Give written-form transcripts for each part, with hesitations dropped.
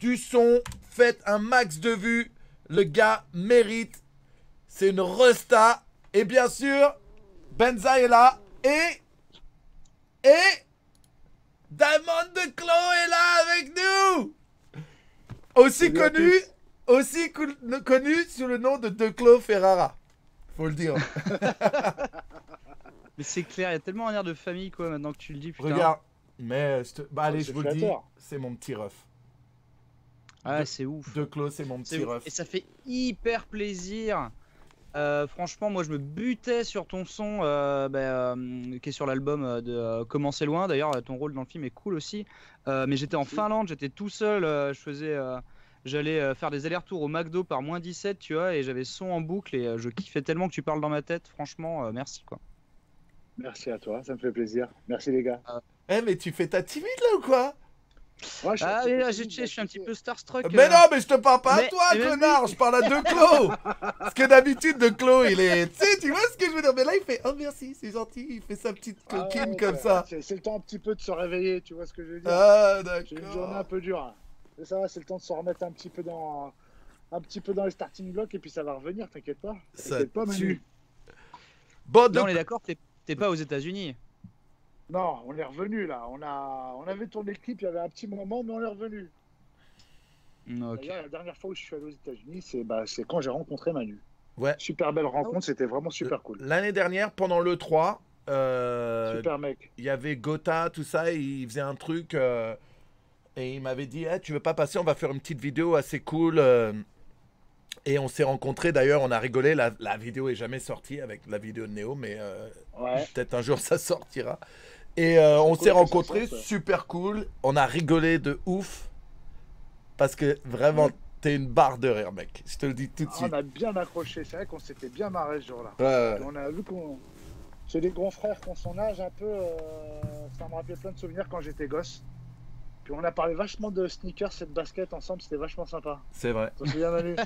du son, faites un max de vues. Le gars mérite. C'est une resta. Et bien sûr, Benza est là. Et Diamond de Clo est là avec nous. Connu sous le nom de Declos Ferrara. Faut le dire. Mais c'est clair, il y a tellement un air de famille quoi maintenant que tu le dis. Putain. Regarde. Mais allez, je vous le dis, flatteur. c'est mon petit ref. Ah, c'est ouf. Declos, c'est mon C'est petit ouf. ref. Et ça fait hyper plaisir. Franchement, moi je me butais sur ton son qui est sur l'album de Comment c'est loin. D'ailleurs, ton rôle dans le film est cool aussi. Mais j'étais en Finlande, j'étais tout seul. J'allais faire des allers-retours au McDo par -17, tu vois, et j'avais son en boucle et je kiffais tellement que tu parles dans ma tête. Franchement, merci quoi. Merci à toi, ça me fait plaisir. Merci les gars. Eh, mais tu fais ta timide là ou quoi? Ouais, Mais là, je suis un petit peu starstruck. Mais non, mais je te parle pas à toi, mais même connard. lui- Je parle à Declos. Parce que d'habitude, Declos, il est. Tu vois ce que je veux dire? Mais là, il fait oh merci, c'est gentil. Il fait sa petite coquine ouais, comme ça. C'est le temps un petit peu de se réveiller, tu vois ce que je veux dire. Ah, J'ai une journée un d'accord. peu dure. Hein. Mais ça va, c'est le temps de se remettre un petit peu dans les starting blocks et puis ça va revenir, t'inquiète pas. Ça T'inquiète pas, tue. Manu. Bon, Là, donc. on est d'accord, t'es pas aux États-Unis. Non, on est revenu là. On avait tourné le clip il y avait un petit moment, mais on est revenu. Ok. D'ailleurs, la dernière fois où je suis allé aux États-Unis, c'est quand j'ai rencontré Manu. Ouais. Super belle rencontre, c'était vraiment super cool. L'année dernière, pendant l'E3, Super mec. il y avait Gotha, tout ça, et il faisait un truc. Et il m'avait dit tu veux pas passer, on va faire une petite vidéo assez cool. Et on s'est rencontrés, d'ailleurs, on a rigolé. La vidéo est jamais sortie avec la vidéo de Néo, mais Ouais. peut-être un jour ça sortira. Et on cool s'est que ça rencontrés, sorte. super cool. On a rigolé de ouf. Parce que vraiment, t'es une barre de rire, mec. Je te le dis tout de suite. On a bien accroché, c'est vrai qu'on s'était bien marré ce jour-là. Ouais, ouais. On a vu qu'on. C'est des grands frères qui ont son âge un peu. Ça me rappelait plein de souvenirs quand j'étais gosse. Puis on a parlé vachement de sneakers et de basket ensemble, c'était vachement sympa. C'est vrai. T'en souviens, Manu?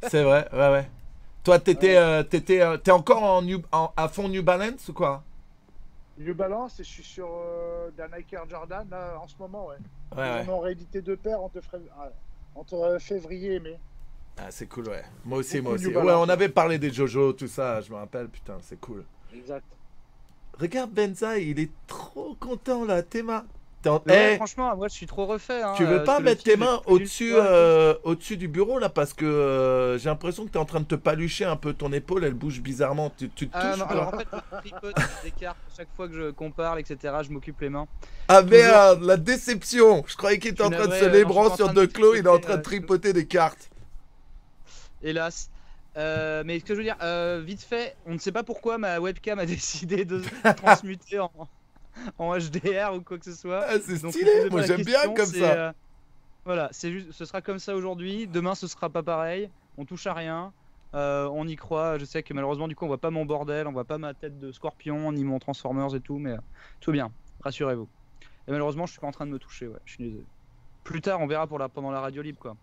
C'est vrai, ouais, ouais. Toi, t'es encore à fond New Balance ou quoi? New Balance et je suis sur de la Nike Air Jordan là en ce moment, ouais. Ouais, ouais. On a réédité 2 paires entre février et mai. Ah, c'est cool, ouais. Moi aussi, Beaucoup moi aussi. New Ouais, Balance. on avait parlé des Jojo, tout ça, je me rappelle, putain, c'est cool. Exact. Regarde Benza, il est trop content là, tes mains. Ouais, franchement, moi je suis trop refait. Hein, Tu veux pas parce que mettre le tes film, mains j'ai au-dessus plus le au-dessus du bureau là parce que j'ai l'impression que t'es en train de te palucher un peu ton épaule, elle bouge bizarrement. Tu te touches Ah non, quoi? alors en fait, je tripote, je décarte à chaque fois qu'on parle, etc. Je m'occupe les mains. Ah merde, la déception. Je croyais qu'il était en Je suis train de navré, se non, je suis lébrant pas en sur train de Declos, il est en tripoter, train de tripoter des cartes. Hélas. Mais ce que je veux dire, vite fait, on ne sait pas pourquoi ma webcam a décidé de transmuter en HDR ou quoi que ce soit. Ah, c'est Donc, stylé, posez moi pas la j'aime bien question, comme c'est, ça. voilà, c'est juste, ce sera comme ça aujourd'hui. Demain, ce sera pas pareil. On touche à rien. On y croit. Je sais que malheureusement, du coup, on voit pas mon bordel, on voit pas ma tête de scorpion, ni mon Transformers et tout, mais tout bien. Rassurez-vous. Et malheureusement, je suis pas en train de me toucher. Ouais, je suis désolé. Plus tard, on verra pendant la radio libre, quoi.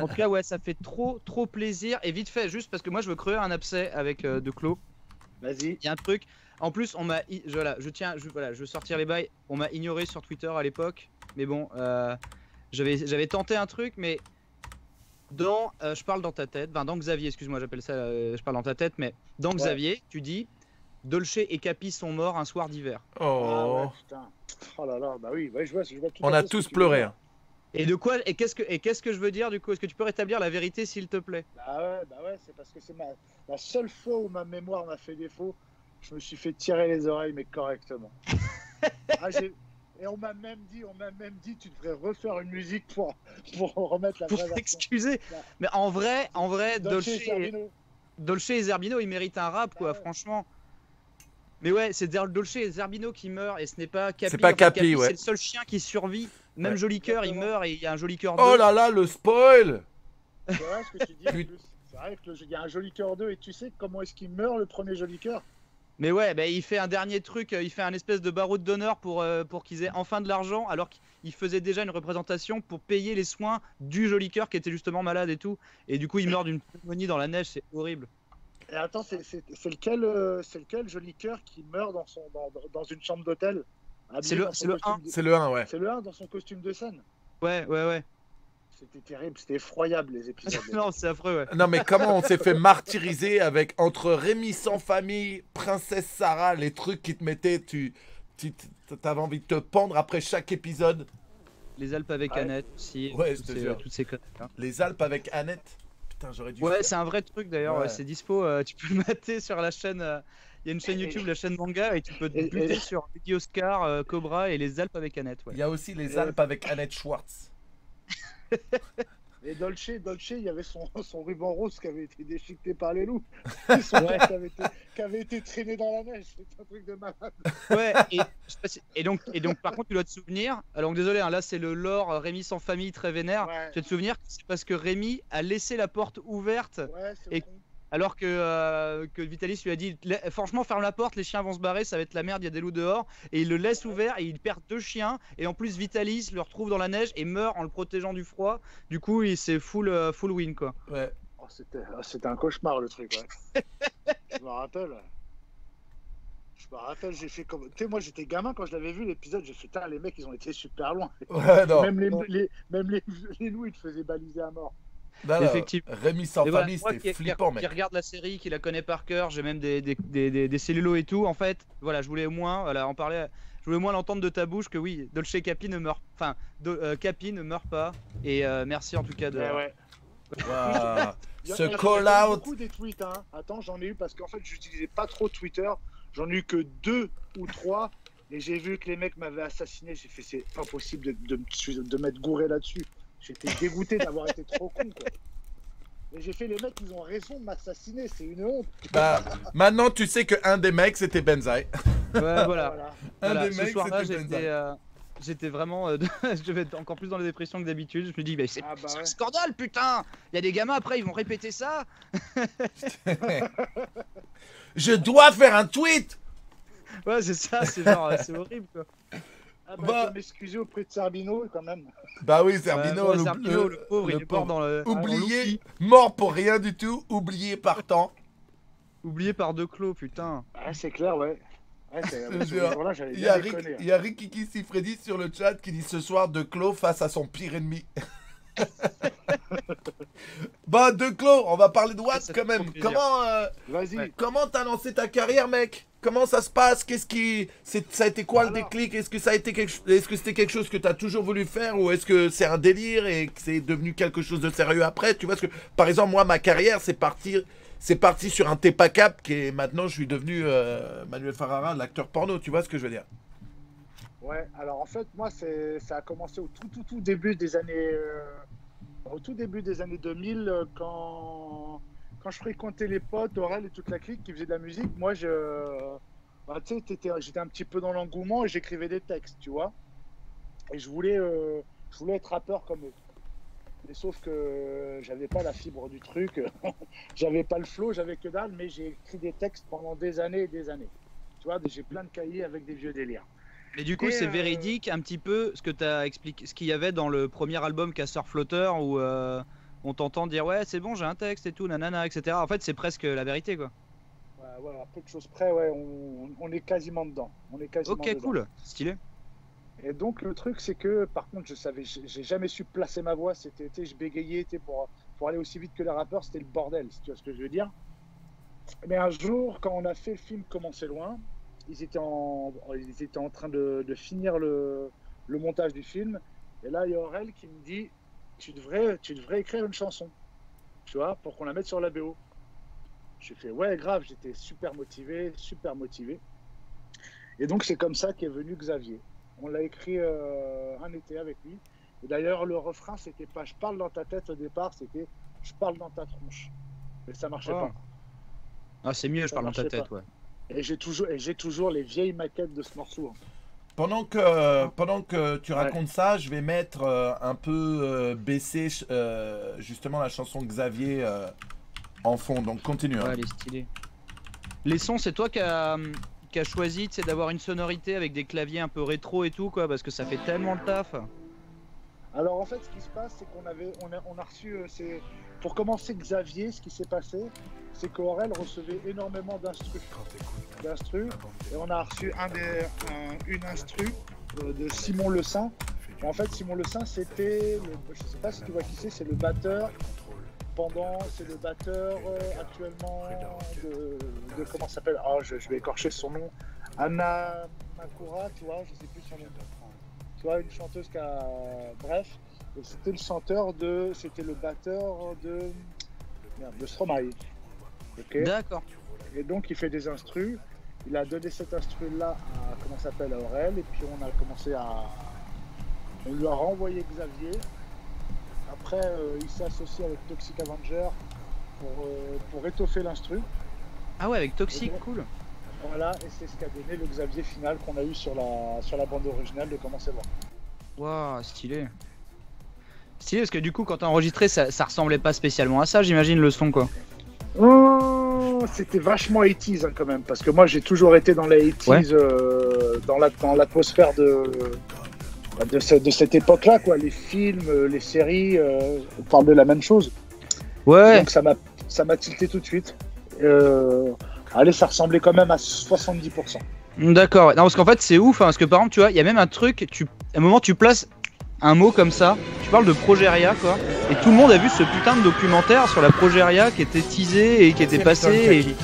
En tout cas, ouais, ça fait trop plaisir. Et vite fait, juste parce que moi, je veux creuser un abcès avec Declos. Vas-y. Il y a un truc. En plus, on m'a. Voilà, je veux sortir les bails. On m'a ignoré sur Twitter à l'époque. Mais bon, j'avais tenté un truc, mais dans. Je parle dans ta tête. Enfin, dans Xavier, excuse-moi, j'appelle ça. Je parle dans ta tête, mais dans Xavier, tu dis Dolce et Capi sont morts un soir d'hiver. Ah ouais, Oh, putain. Oh là là, bah oui, ouais, je vois tout on à a fait ce tous que tu veux pleuré. dire. Hein. Et de quoi. Et qu'est-ce que je veux dire du coup? Est-ce que tu peux rétablir la vérité, s'il te plaît? Bah ouais, c'est parce que c'est la seule fois où ma mémoire m'a fait défaut. Je me suis fait tirer les oreilles, mais correctement. Et on m'a même dit, tu devrais refaire une musique pour remettre la Pour vraie version. t'excuser. Ouais. Mais en vrai, Dolce et Zerbino. Dolce et Zerbino, ils méritent un rap, quoi, Ah ouais. franchement. Mais ouais, c'est Dolce et Zerbino qui meurent et ce n'est pas Capi. C'est pas En fait, Capi, ouais. C'est le seul chien qui survit. Même Ouais. Joli Cœur, il Exactement. meurt et il y a un Joli Cœur 2. Oh là là, le spoil. C'est vrai ce que tu dis en Putain. plus. C'est vrai qu'il y a un Joli Cœur 2 et tu sais comment est-ce qu'il meurt le premier Joli Cœur? Mais ouais, bah, il fait un dernier truc, il fait un espèce de barreau d'honneur pour qu'ils aient enfin de l'argent, alors qu'il faisait déjà une représentation pour payer les soins du Joli Cœur qui était justement malade et tout. Et du coup, il meurt d'une pneumonie dans la neige, c'est horrible. Et attends, c'est lequel Joli Cœur qui meurt dans une chambre d'hôtel? C'est le 1. C'est le 1, ouais. C'est le 1 dans son costume de scène. Ouais. C'était terrible, c'était effroyable les épisodes. Non, c'est affreux, ouais. Non mais comment on s'est fait martyriser avec entre Rémi sans famille, Princesse Sarah, les trucs qui te mettaient, t'avais envie de te pendre après chaque épisode. Les Alpes avec Ouais. Annette aussi. Ouais, je te jure. Toutes ces conneries. Hein. Les Alpes avec Annette. Putain, j'aurais dû Ouais, faire. c'est un vrai truc d'ailleurs. Ouais. C'est dispo. Tu peux le mater sur la chaîne. Il y a une chaîne YouTube, la chaîne manga, et tu peux te et- buter sur Lady Oscar, Cobra et les Alpes avec Annette. Ouais. Il y a aussi les Alpes avec Annette Schwartz. Et Dolce, il y avait son ruban rose qui avait été déchiqueté par les loups. Et son Ouais. père qui avait été traîné dans la neige. C'est un truc de malade. Ouais, et, je sais pas et donc, par contre, tu dois te souvenir. Alors, désolé, hein, là, c'est le lore Rémi sans famille très vénère. Ouais, Tu dois te souvenir que c'est parce que Rémi a laissé la porte ouverte ouais, c'est Et- con. alors que Vitalis lui a dit franchement, ferme la porte, les chiens vont se barrer, ça va être la merde, il y a des loups dehors. Et il le laisse ouvert et il perd 2 chiens. Et en plus, Vitalis le retrouve dans la neige et meurt en le protégeant du froid. Du coup, il c'est full win quoi. Ouais. Oh, c'était un cauchemar le truc, ouais. Je me rappelle. J'ai fait comme. Tu sais, moi j'étais gamin quand je l'avais vu l'épisode, j'ai fait, les mecs ils ont été super loin. Ouais, non. Même les loups ils te faisaient baliser à mort. Non, non. Effectivement. Rémi sans Et voilà, famille, moi c'était qui flippant, mec. regarde la série, qui la connaît par cœur, j'ai même des cellulos et tout. En fait, voilà, je voulais au moins en parler. Je voulais au moins l'entendre de ta bouche que oui, Dolce Capi ne meurt, Capi ne meurt pas. Et merci en tout cas de. Ouais. Waouh. Il y a- Ce il y a call eu out. beaucoup des tweets, hein. Attends, j'en ai eu parce qu'en fait j'utilisais pas trop Twitter. J'en ai eu que 2 ou 3. Et j'ai vu que les mecs m'avaient assassiné. J'ai fait, c'est pas possible de m'être gouré là-dessus. J'étais dégoûté d'avoir été trop con, quoi. Et j'ai fait, les mecs, ils ont raison de m'assassiner. C'est une honte. Bah, maintenant, tu sais qu'un des mecs, c'était Benzaï. Ouais, voilà. Voilà. Un Voilà, des ce mecs, soir-là, c'était Benzaï. j'étais vraiment. Je devais être encore plus dans la dépression que d'habitude. Je me dis, c'est Ah bah c'est un ouais. scandale, putain! Il y a des gamins après, ils vont répéter ça. Je dois faire un tweet. Ouais, c'est ça, c'est genre, c'est horrible quoi. Ah Bah. bah, je vais m'excuser auprès de Sarbino, quand même. Bah oui, Zerbino, Ouais, Zerbino, le pauvre, il est mort dans le. Oublié, mort pour rien du tout, oublié partant. Oublié par deux clos, putain. Ah, c'est clair, ouais. Ouais, Je te jure. voilà, j'allais Il y a bien déconner. Il y a Rikiki Sifredi sur le chat qui dit ce soir De Clos face à son pire ennemi. Bah De Clos, on va parler de Watt Ça fait quand même. trop plaisir. Vas-y. Ouais. Comment t'as lancé ta carrière, mec? Comment ça se passe? Ça a été quoi le Alors. déclic? Est-ce que c'était quelque chose que t'as toujours voulu faire ou est-ce que c'est un délire et que c'est devenu quelque chose de sérieux après? Tu vois, parce que par exemple moi ma carrière c'est parti sur un TEPACAP qui est maintenant je suis devenu Manuel Ferrara, l'acteur porno. Tu vois ce que je veux dire? Ouais, alors en fait, moi, ça a commencé au tout début des années. Au tout début des années 2000, quand je fréquentais les potes, Aurel et toute la clique qui faisaient de la musique, moi, tu sais, j'étais un petit peu dans l'engouement et j'écrivais des textes, tu vois. Et je voulais être rappeur comme eux. Mais sauf que j'avais pas la fibre du truc, j'avais pas le flow, j'avais que dalle, mais j'ai écrit des textes pendant des années et des années. Tu vois, j'ai plein de cahiers avec des vieux délires. Mais du coup, Et, c'est véridique un petit peu ce que t'as expliqué, ce qu'il y avait dans le premier album Casseur Flotteur où on t'entend dire ouais, c'est bon, j'ai un texte et tout, nanana, etc. En fait, c'est presque la vérité quoi. Ouais, à peu de choses près, ouais, on est quasiment dedans. On est quasiment Ok, dedans. cool, stylé. Et donc le truc c'est que par contre j'ai jamais su placer ma voix, je bégayais pour aller aussi vite que les rappeurs, c'était le bordel, si tu vois ce que je veux dire. Mais un jour quand on a fait le film Comment c'est loin, ils étaient en train de finir le montage du film et là il y a Aurel qui me dit tu devrais écrire une chanson, tu vois, pour qu'on la mette sur la BO. J'ai fait ouais grave, j'étais super motivé. Et donc c'est comme ça qu'est venu Xavier. On l'a écrit un été avec lui. Et d'ailleurs, le refrain, c'était pas « Je parle dans ta tête » au départ, c'était « Je parle dans ta tronche ». Mais ça marchait Oh. pas. Ah, c'est mieux, je Ça parle dans ta marchait tête, pas. ouais. Et j'ai toujours les vieilles maquettes de ce morceau. Pendant que tu racontes ça, je vais mettre un peu baisser justement la chanson de Xavier en fond. Donc continue. Ouais, Hein. elle est stylée. Les sons, c'est toi qui a choisi d'avoir une sonorité avec des claviers un peu rétro et tout, quoi, parce que ça fait tellement le taf. Alors en fait, ce qui se passe, c'est qu'on a reçu... pour commencer Xavier, ce qui s'est passé, c'est qu'Aurel recevait énormément d'instrus. Et on a reçu une instru de Simon Le Saint En fait, Simon Le Saint, c'était, je sais pas si tu vois qui c'est le batteur. C'est le batteur actuellement de comment ça s'appelle. Oh, je vais écorcher son nom. Anna Makura, tu vois, je sais plus son nom. Tu vois, une chanteuse qui a. Bref, et c'était le batteur de Stromae. Ok. D'accord. Et donc, il fait des instrus. Il a donné cet instru-là à, comment ça s'appelle, à Aurel. Et puis, on lui a renvoyé Xavier. Après, il s'est associé avec Toxic Avenger pour étoffer l'instru. Ah ouais, avec Toxic, donc, cool. Voilà, et c'est ce qui a donné le Xavier final qu'on a eu sur la bande originale de Comment c'est bon. Waouh, stylé. Stylé, parce que du coup, quand t'as enregistré, ça ressemblait pas spécialement à ça, j'imagine, le son, quoi. Oh, c'était vachement 80s hein, quand même, parce que moi j'ai toujours été dans les 80s, ouais. Dans l'atmosphère de cette époque-là, quoi. Les films, les séries, on parle de la même chose. Ouais. Et donc ça m'a tilté tout de suite. Allez, ça ressemblait quand même à 70%. D'accord. Non, parce qu'en fait, c'est ouf, hein, parce que par exemple, tu vois, il y a même un truc, à un moment, tu places un mot comme ça, tu parles de Progéria, quoi, et tout le monde a vu ce putain de documentaire sur la Progéria qui était teasé et qui était passé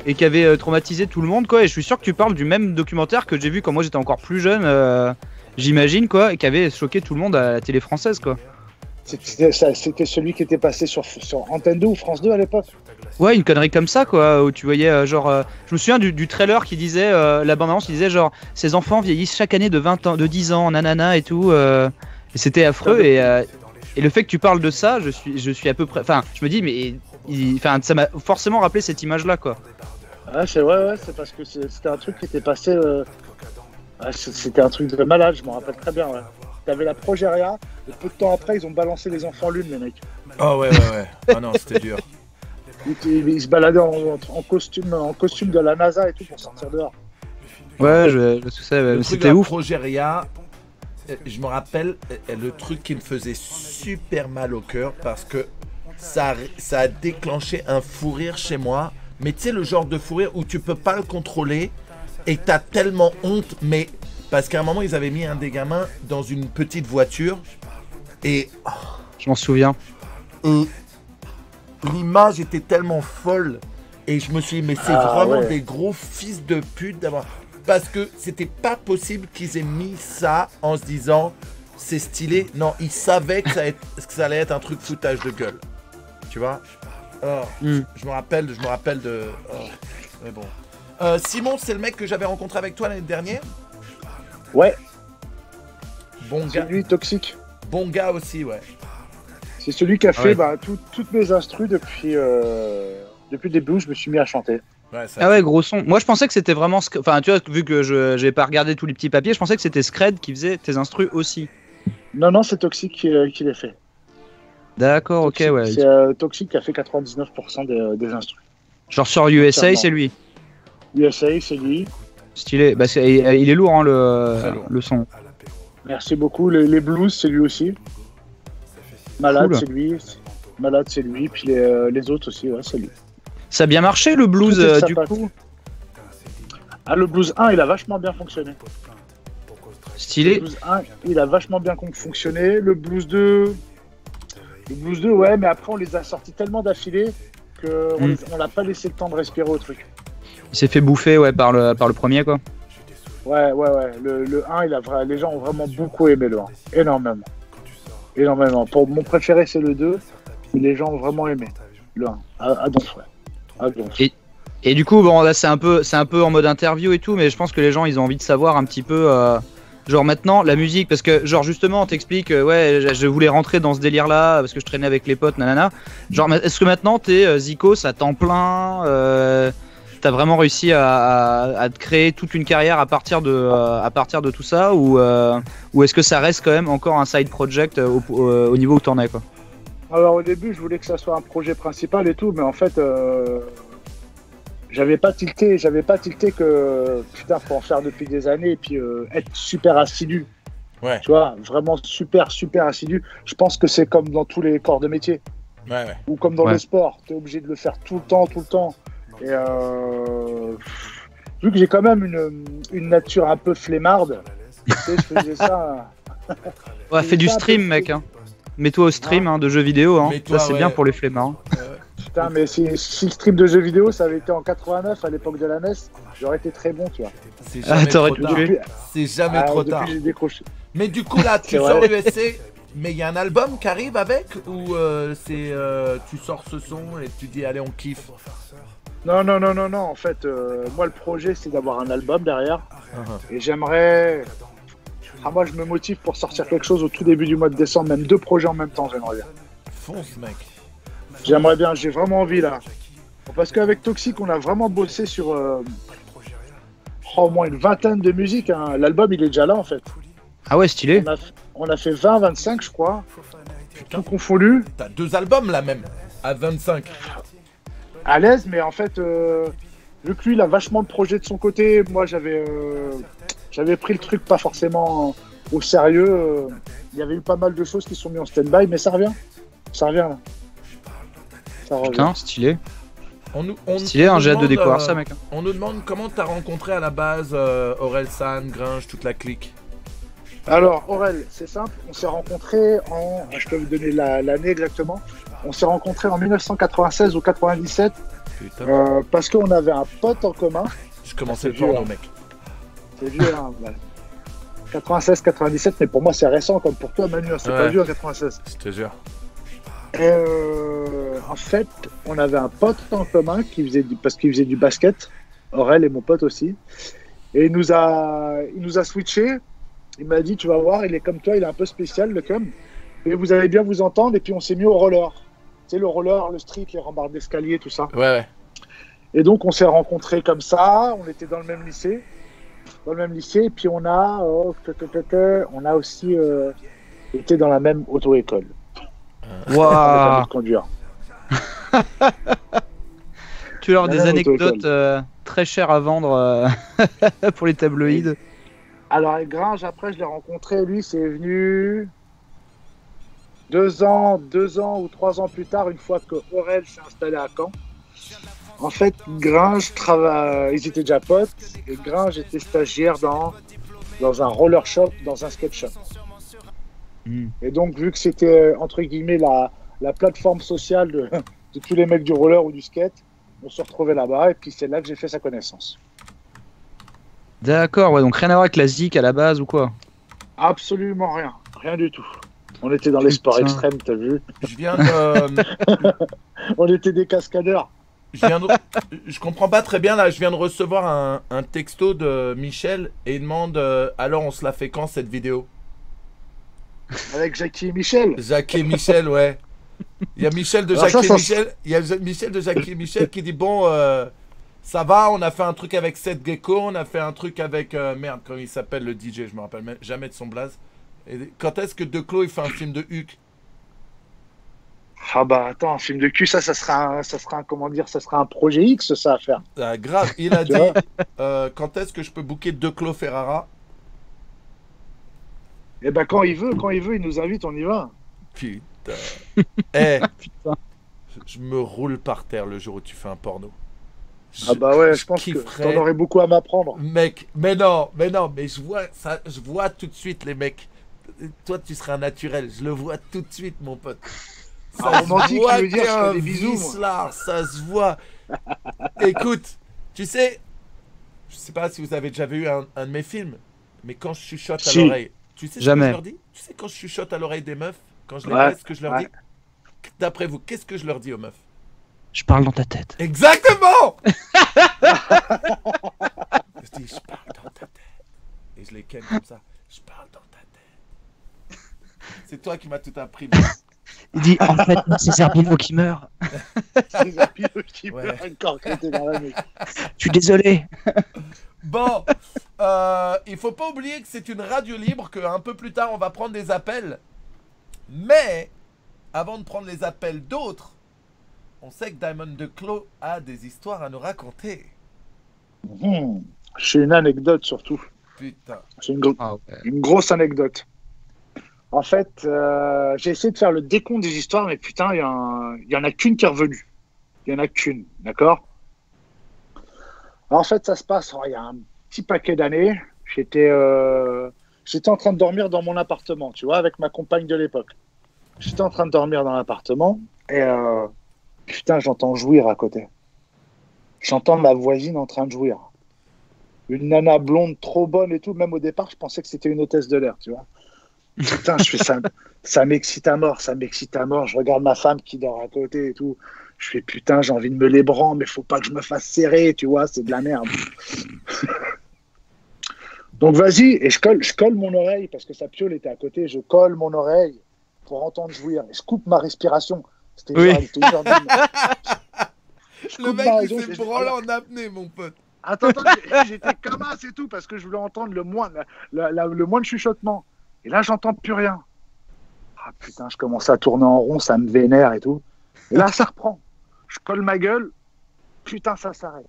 et qui avait traumatisé tout le monde, quoi, et je suis sûr que tu parles du même documentaire que j'ai vu quand moi j'étais encore plus jeune, j'imagine, quoi, et qui avait choqué tout le monde à la télé française, quoi. C'était celui qui était passé sur Antenne 2 ou France 2 à l'époque. Ouais, une connerie comme ça, quoi, où tu voyais je me souviens du trailer qui disait, la bande-annonce qui disait genre, ces enfants vieillissent chaque année de 20 ans, de 10 ans, nanana et tout, et c'était affreux, et le fait que tu parles de ça, je suis à peu près, enfin, je me dis, mais ça m'a forcément rappelé cette image-là, quoi. Ouais, c'est parce que c'était un truc qui était passé, c'était un truc de malade, je m'en rappelle très bien, ouais. T'avais la Progéria, et peu de temps après, ils ont balancé les enfants lune, les mecs. Oh ouais. Ah non, c'était dur. Ils se baladaient en costume de la NASA et tout pour sortir dehors. Ouais, je sais, c'était ouf. Progéria, je me rappelle le truc qui me faisait super mal au cœur parce que ça a déclenché un fou rire chez moi. Mais tu sais, le genre de fou rire où tu peux pas le contrôler et t'as tellement honte, mais parce qu'à un moment, ils avaient mis un des gamins dans une petite voiture et. Oh, je m'en souviens. Et l'image était tellement folle. Et je me suis dit, mais c'est vraiment des gros fils de pute d'avoir. Parce que c'était pas possible qu'ils aient mis ça en se disant, c'est stylé. Non, ils savaient que ça allait être un truc foutage de gueule. Tu vois? Je me rappelle de. Mais bon. Simon, c'est le mec que j'avais rencontré avec toi l'année dernière? Ouais. Bon gars. C'est lui, Toxic. Bon gars aussi, ouais. C'est celui qui a fait toutes mes instrus depuis le début où je me suis mis à chanter. Ouais, ah ouais, gros son. Moi je pensais que c'était vraiment. Enfin, tu vois, vu que je n'ai pas regardé tous les petits papiers, je pensais que c'était Scred qui faisait tes instrus aussi. Non, c'est Toxic qui les fait. D'accord, ok, ouais. C'est Toxic qui a fait 99% des instrus. Genre sur USA, c'est lui. USA, c'est lui. Stylé. Bah, il est lourd, hein, le son. Merci beaucoup. Les blues, c'est lui aussi. Malade, c'est lui. Malade, c'est lui. Puis les autres aussi, ouais, c'est lui. Ça a bien marché le blues du coup? Ah, le blues 1, il a vachement bien fonctionné. Stylé. Le blues 1, il a vachement bien fonctionné. Le blues 2, ouais, mais après on les a sortis tellement d'affilée qu'on l'a pas laissé le temps de respirer au truc. Il s'est fait bouffer, ouais, par le premier, quoi. Ouais. Le 1, les gens ont vraiment beaucoup aimé le 1. Énormément. Pour mon préféré, c'est le 2, mais les gens ont vraiment aimé le 1. À donf, ouais. Et du coup, bon, là, c'est un peu en mode interview et tout, mais je pense que les gens, ils ont envie de savoir un petit peu, genre maintenant, la musique, parce que, genre, justement, on t'explique, ouais, je voulais rentrer dans ce délire-là, parce que je traînais avec les potes, nanana. Genre, est-ce que maintenant, t'es Zikos à temps plein, t'as vraiment réussi à te créer toute une carrière à partir de tout ça, ou est-ce que ça reste quand même encore un side project au niveau où t'en es, quoi? Alors au début, je voulais que ça soit un projet principal et tout, mais en fait, j'avais pas tilté que putain, faut en faire depuis des années et puis être super assidu. Ouais. Tu vois, vraiment super assidu. Je pense que c'est comme dans tous les corps de métier. Ouais. Ou comme dans le sport, tu es obligé de le faire tout le temps. Et vu que j'ai quand même une nature un peu flemmarde, tu sais, je faisais ça Ouais, fais du stream, mec. Hein. Mets-toi au stream de jeux vidéo. Hein. Mets-toi, Ça, c'est ouais. bien pour les flemmards. Putain, mais si le stream de jeux vidéo, ça avait été en 89, à l'époque de la NES, j'aurais été très bon, tu vois. C'est jamais t'aurais trop pu tard. tuer. C'est jamais trop depuis, tard. j'ai décroché. Mais du coup, là, tu C'est sors vrai. l'USC, mais il y a un album qui arrive avec ou tu sors ce son et tu dis allez, on kiffe. Non, en fait, moi, le projet, c'est d'avoir un album derrière. Et j'aimerais... Ah, moi, je me motive pour sortir quelque chose au tout début du mois de décembre, même 2 projets en même temps, j'aimerais bien. Fonce, mec. J'aimerais bien, j'ai vraiment envie, là. Parce qu'avec Toxic, on a vraiment bossé sur au moins une vingtaine de musiques. Hein. L'album, il est déjà là, en fait. Ah ouais, stylé. On a fait 20, 25, je crois. Tout confondu. T'as 2 albums là même, à 25. À l'aise, mais en fait, vu que lui, il a vachement de projets de son côté, moi, j'avais pris le truc pas forcément au sérieux. Il y avait eu pas mal de choses qui sont mises en stand-by, mais ça revient. Ça revient, là. Ça revient. Putain, stylé. Stylé, hein, j'ai hâte de demande, découvrir ça, mec. On nous demande comment t'as rencontré à la base Orelsan, Gringe, toute la clique. Alors, Aurel, c'est simple, on s'est rencontrés en... Je peux vous donner l'année exactement. On s'est rencontrés en 1996 ou 97 Putain. parce qu'on avait un pote en commun. Je commençais le C'est vieux, porno, hein. mec. C'est vieux, hein. Voilà. 96-97, mais pour moi, c'est récent, comme pour toi, Manu. C'est Ouais. pas vieux en 96. Je te jure. Et en fait, on avait un pote en commun parce qu'il faisait du basket. Aurel et mon pote aussi. Et il nous a switché. Il m'a dit, tu vas voir, il est comme toi, il est un peu spécial, le cum. Et vous allez bien vous entendre. Et puis, on s'est mis au roller. Tu sais, le roller, le street, les rambardes d'escalier, tout ça. Ouais. Et donc, on s'est rencontrés comme ça. On était dans le même lycée. Et puis, on a aussi été dans la même auto-école. Waouh. De conduire. Tu as La des même anecdotes très chères à vendre pour les tabloïds. Alors, avec Gringe, après, je l'ai rencontré. Lui, c'est venu 2 ans ou 3 ans plus tard, une fois que Aurel s'est installé à Caen. En fait, Gringe ils étaient déjà potes. Et Gringe était stagiaire dans un roller shop, dans un skate shop. Et donc, vu que c'était, entre guillemets, la plateforme sociale de tous les mecs du roller ou du skate, on se retrouvait là-bas. Et puis, c'est là que j'ai fait sa connaissance. D'accord, ouais, donc rien à voir avec la ZIC à la base ou quoi? Absolument rien. Rien du tout. On était dans les sports Putain. extrêmes, t'as vu? Je viens de. On était des cascadeurs. Je comprends pas très bien là. Je viens de recevoir un texto de Michel et il demande alors on se la fait quand cette vidéo? Avec Jackie et Michel. Jackie et Michel, ouais. Il y a Michel de Alors Jackie ça, et Michel. Il y a Michel de Jackie et Michel qui dit bon, ça va, on a fait un truc avec Seth Gecko, on a fait un truc avec merde, comment il s'appelle le DJ, je me rappelle jamais de son blaze. Et quand est-ce que Declos il fait un film de Huck? Ah bah attends, un film de cul, ça sera un projet X, ça à faire. Grave, il a Tu dit vois quand est-ce que je peux booker Declos Ferrara? Et ben quand il veut, il nous invite, on y va. Putain. Eh, Putain. je me roule par terre le jour où tu fais un porno. Ah bah ouais, je pense que kifferais. t'en aurais beaucoup à m'apprendre. Mec, mais non, mais je vois ça, je vois tout de suite les mecs. Toi, tu seras un naturel, je le vois tout de suite, mon pote. Un romantique, voit tu veux dire, t'es je fais un des bisous, moi. vicelard, ça se voit. Écoute, tu sais, je sais pas si vous avez déjà vu un de mes films, mais quand je chuchote à Si. l'oreille, tu sais ce que Jamais. je leur dis? Tu sais quand je chuchote à l'oreille des meufs, quand je les Ouais, baisse, ce que je leur ouais. dis? D'après vous, qu'est-ce que je leur dis aux meufs? Je parle dans ta tête. Exactement. Je dis, je parle dans ta tête. Et je les ken comme ça. Je parle dans ta tête. C'est toi qui m'as tout appris. Il dit en fait, c'est Zerbino qui meurt. C'est la pire qui Ouais. meurt encore quand t'es dans la nuit. Je suis désolé. Bon, il faut pas oublier que c'est une radio libre, qu'un peu plus tard on va prendre des appels. Mais, avant de prendre les appels d'autres, on sait que Diamond Declos a des histoires à nous raconter. J'ai une anecdote surtout. Putain. J'ai Ah ouais. une grosse anecdote. En fait, j'ai essayé de faire le décompte des histoires, mais putain, il y en a qu'une qui est revenue. Il y en a qu'une, d'accord? Alors, en fait, ça se passe il y a un petit paquet d'années. J'étais J'étais en train de dormir dans mon appartement, tu vois, avec ma compagne de l'époque. J'étais en train de dormir dans l'appartement et putain, j'entends jouir à côté. J'entends ma voisine en train de jouir. Une nana blonde trop bonne et tout. Même au départ, je pensais que c'était une hôtesse de l'air, tu vois. Putain, je fais ça. Ça m'excite à mort, ça m'excite à mort. Je regarde ma femme qui dort à côté et tout. Je fais putain, j'ai envie de me l'ébranler, mais faut pas que je me fasse serrer, tu vois, c'est de la merde. Donc vas-y, et je colle mon oreille parce que sa piole était à côté. Je colle mon oreille pour entendre jouir. Et je coupe ma respiration. C'était Oui. genre, c'était une heure de- Je Le coupe mec, ma il raison, s'est et je- branlé en apnée, mon pote. Attends, j'étais comme ça, c'est tout, parce que je voulais entendre le moins, le moins de chuchotement. Et là, j'entends plus rien. Ah putain, je commence à tourner en rond, ça me vénère et tout. Et là, ça reprend. Je colle ma gueule, putain, ça s'arrête.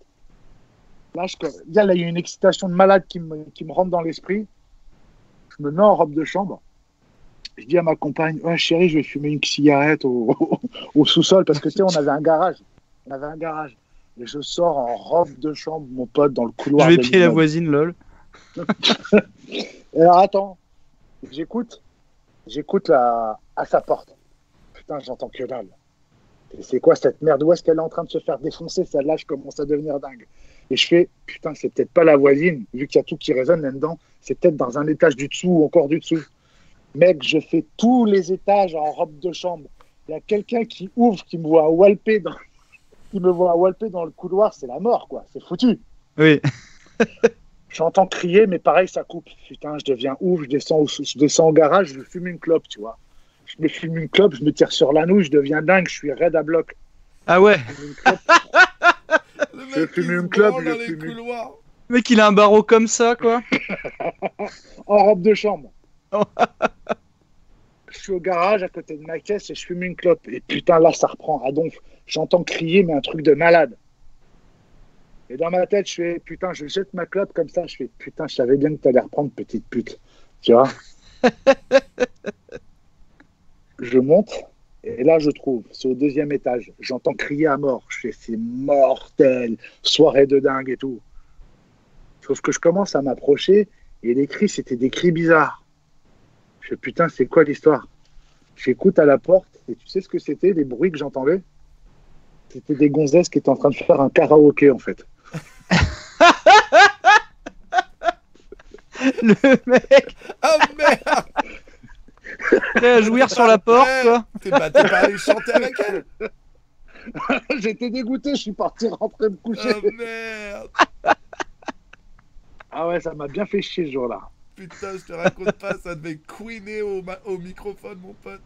Là, il y a une excitation de malade qui me rentre dans l'esprit. Je me mets en robe de chambre. Je dis à ma compagne, ouais, chérie, je vais fumer une cigarette au sous-sol, parce que tu sais, on avait un garage. On avait un garage. Et je sors en robe de chambre, mon pote, dans le Je couloir. vais de pied la l'immeuble. voisine, lol. Et alors, attends, j'écoute à sa porte. Putain, j'entends que dalle. Et c'est quoi cette merde? Où est-ce qu'elle est en train de se faire défoncer? Celle-là, je commence à devenir dingue. Et je fais, putain, c'est peut-être pas la voisine, vu qu'il y a tout qui résonne là-dedans. C'est peut-être dans un étage du dessous ou encore du dessous. Mec, je fais tous les étages en robe de chambre. Il y a quelqu'un qui ouvre, qui me voit walper dans le couloir, c'est la mort, quoi. C'est foutu. Oui. J'entends crier, mais pareil, ça coupe. Putain, je deviens ouf, je descends au garage, je fume une clope, tu vois. Je me fume une clope, je me tire sur la nouille, je deviens dingue, je suis raide à bloc. Ah ouais. Je fume une clope, Le Je mec, fume il une se clope, branle je dans les fume une- couloirs. Le mec, il a un barreau comme ça, quoi. en robe de chambre. Je suis au garage à côté de ma caisse et je fume une clope. Et putain, là, ça reprend à donf. J'entends crier, mais un truc de malade. Et dans ma tête, je fais putain, je jette ma clope comme ça. Je fais putain, je savais bien que t'allais reprendre, petite pute. Tu vois? Je monte et là, je trouve, c'est au 2e étage. J'entends crier à mort. Je fais c'est mortel, soirée de dingue et tout. Sauf que je commence à m'approcher et les cris, c'était des cris bizarres. Je fais putain, c'est quoi l'histoire? J'écoute à la porte et tu sais ce que c'était, les bruits que j'entendais? C'était des gonzesses qui étaient en train de faire un karaoké en fait. Le mec, Oh merde! prêt à jouir sur la porte, quoi. T'es pas allé chanter avec elle? J'étais dégoûté, je suis parti rentrer me coucher. Oh merde! Ah ouais, ça m'a bien fait chier ce jour-là. Putain, je te raconte pas, ça devait queener au microphone, mon pote.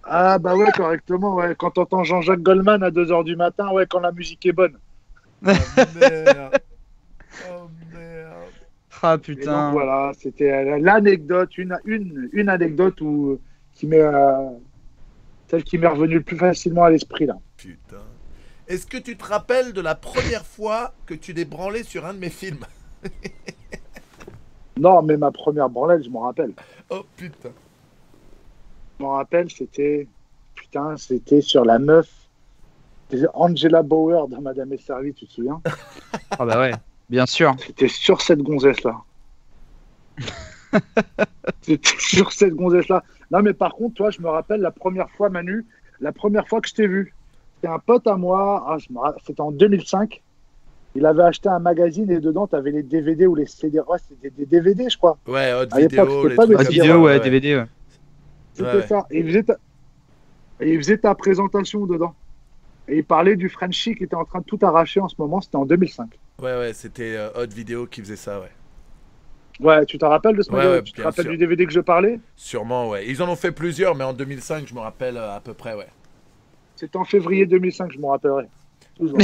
Ah bah ouais, correctement, ouais. Quand t'entends Jean-Jacques Goldman à 2h du matin, ouais, quand la musique est bonne. Oh merde! Oh merde! Ah Et putain. donc voilà, c'était l'anecdote, une anecdote celle qui m'est revenue le plus facilement à l'esprit là. Putain. Est-ce que tu te rappelles de la première fois que tu t'es branlé sur un de mes films? Non, mais ma première branlette, je m'en rappelle. Oh putain. Je m'en rappelle, c'était sur la meuf, c'était Angela Bauer dans Madame est servie, tu te souviens? Ah bah ouais, bien sûr. C'était sur cette gonzesse-là. C'était sur cette gonzesse-là. Non, mais par contre, toi, je me rappelle la première fois, Manu, la première fois que je t'ai vu. C'était un pote à moi, c'était en 2005. Il avait acheté un magazine et dedans, tu avais les DVD ou les CD. Ouais, c'était des DVD, je crois. Ouais, hot À l'époque, vidéo, c'était les pas trucs des Ah, comme vidéos, vidéo, ça, ouais, DVD, ouais. C'était Ouais. ça. Et il faisait ta présentation dedans. Et il parlait du Frenchie qui était en train de tout arracher en ce moment. C'était en 2005. Ouais, c'était hot vidéo qui faisait ça, ouais. Ouais, tu te rappelles de ce Ouais, magazine? ouais, Tu te bien rappelles sûr. du DVD que je parlais? Sûrement, ouais. Ils en ont fait plusieurs, mais en 2005, je me rappelle à peu près, ouais. C'était en février 2005, je m'en rappellerai. Toujours.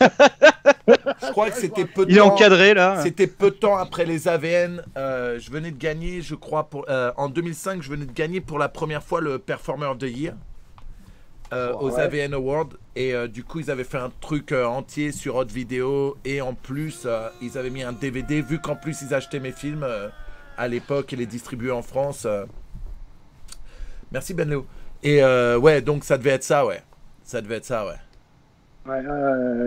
Je crois que c'était peu de Il est temps. encadré, là. C'était peu de temps après les AVN. Je venais de gagner, je crois, en 2005, je venais de gagner pour la première fois le Performer of the Year aux Ouais. AVN Awards. Et du coup, ils avaient fait un truc entier sur Hot Vidéo. Et en plus, ils avaient mis un DVD, vu qu'en plus, ils achetaient mes films à l'époque et les distribuaient en France. Merci, Benleo. Et ouais, donc ça devait être ça, ouais. Ça devait être ça, ouais. Ouais,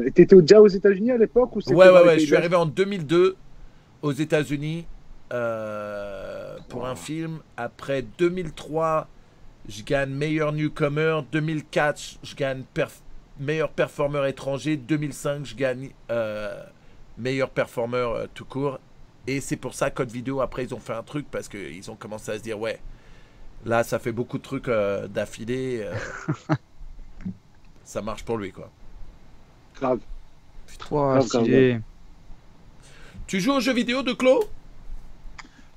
et t'étais déjà aux États-Unis à l'époque ou c'était Ouais, dans ouais, les ouais. pays Je suis de arrivé en 2002 aux États-Unis pour un film. Après 2003, je gagne meilleur newcomer. 2004, je gagne meilleur performeur étranger. 2005, je gagne meilleur performeur tout court. Et c'est pour ça Code Vidéo, après, ils ont fait un truc parce qu'ils ont commencé à se dire, ouais, là, ça fait beaucoup de trucs d'affilée. Ça marche pour lui, quoi. Grave. Ouah, stylé. Tu joues aux jeux vidéo de Clos?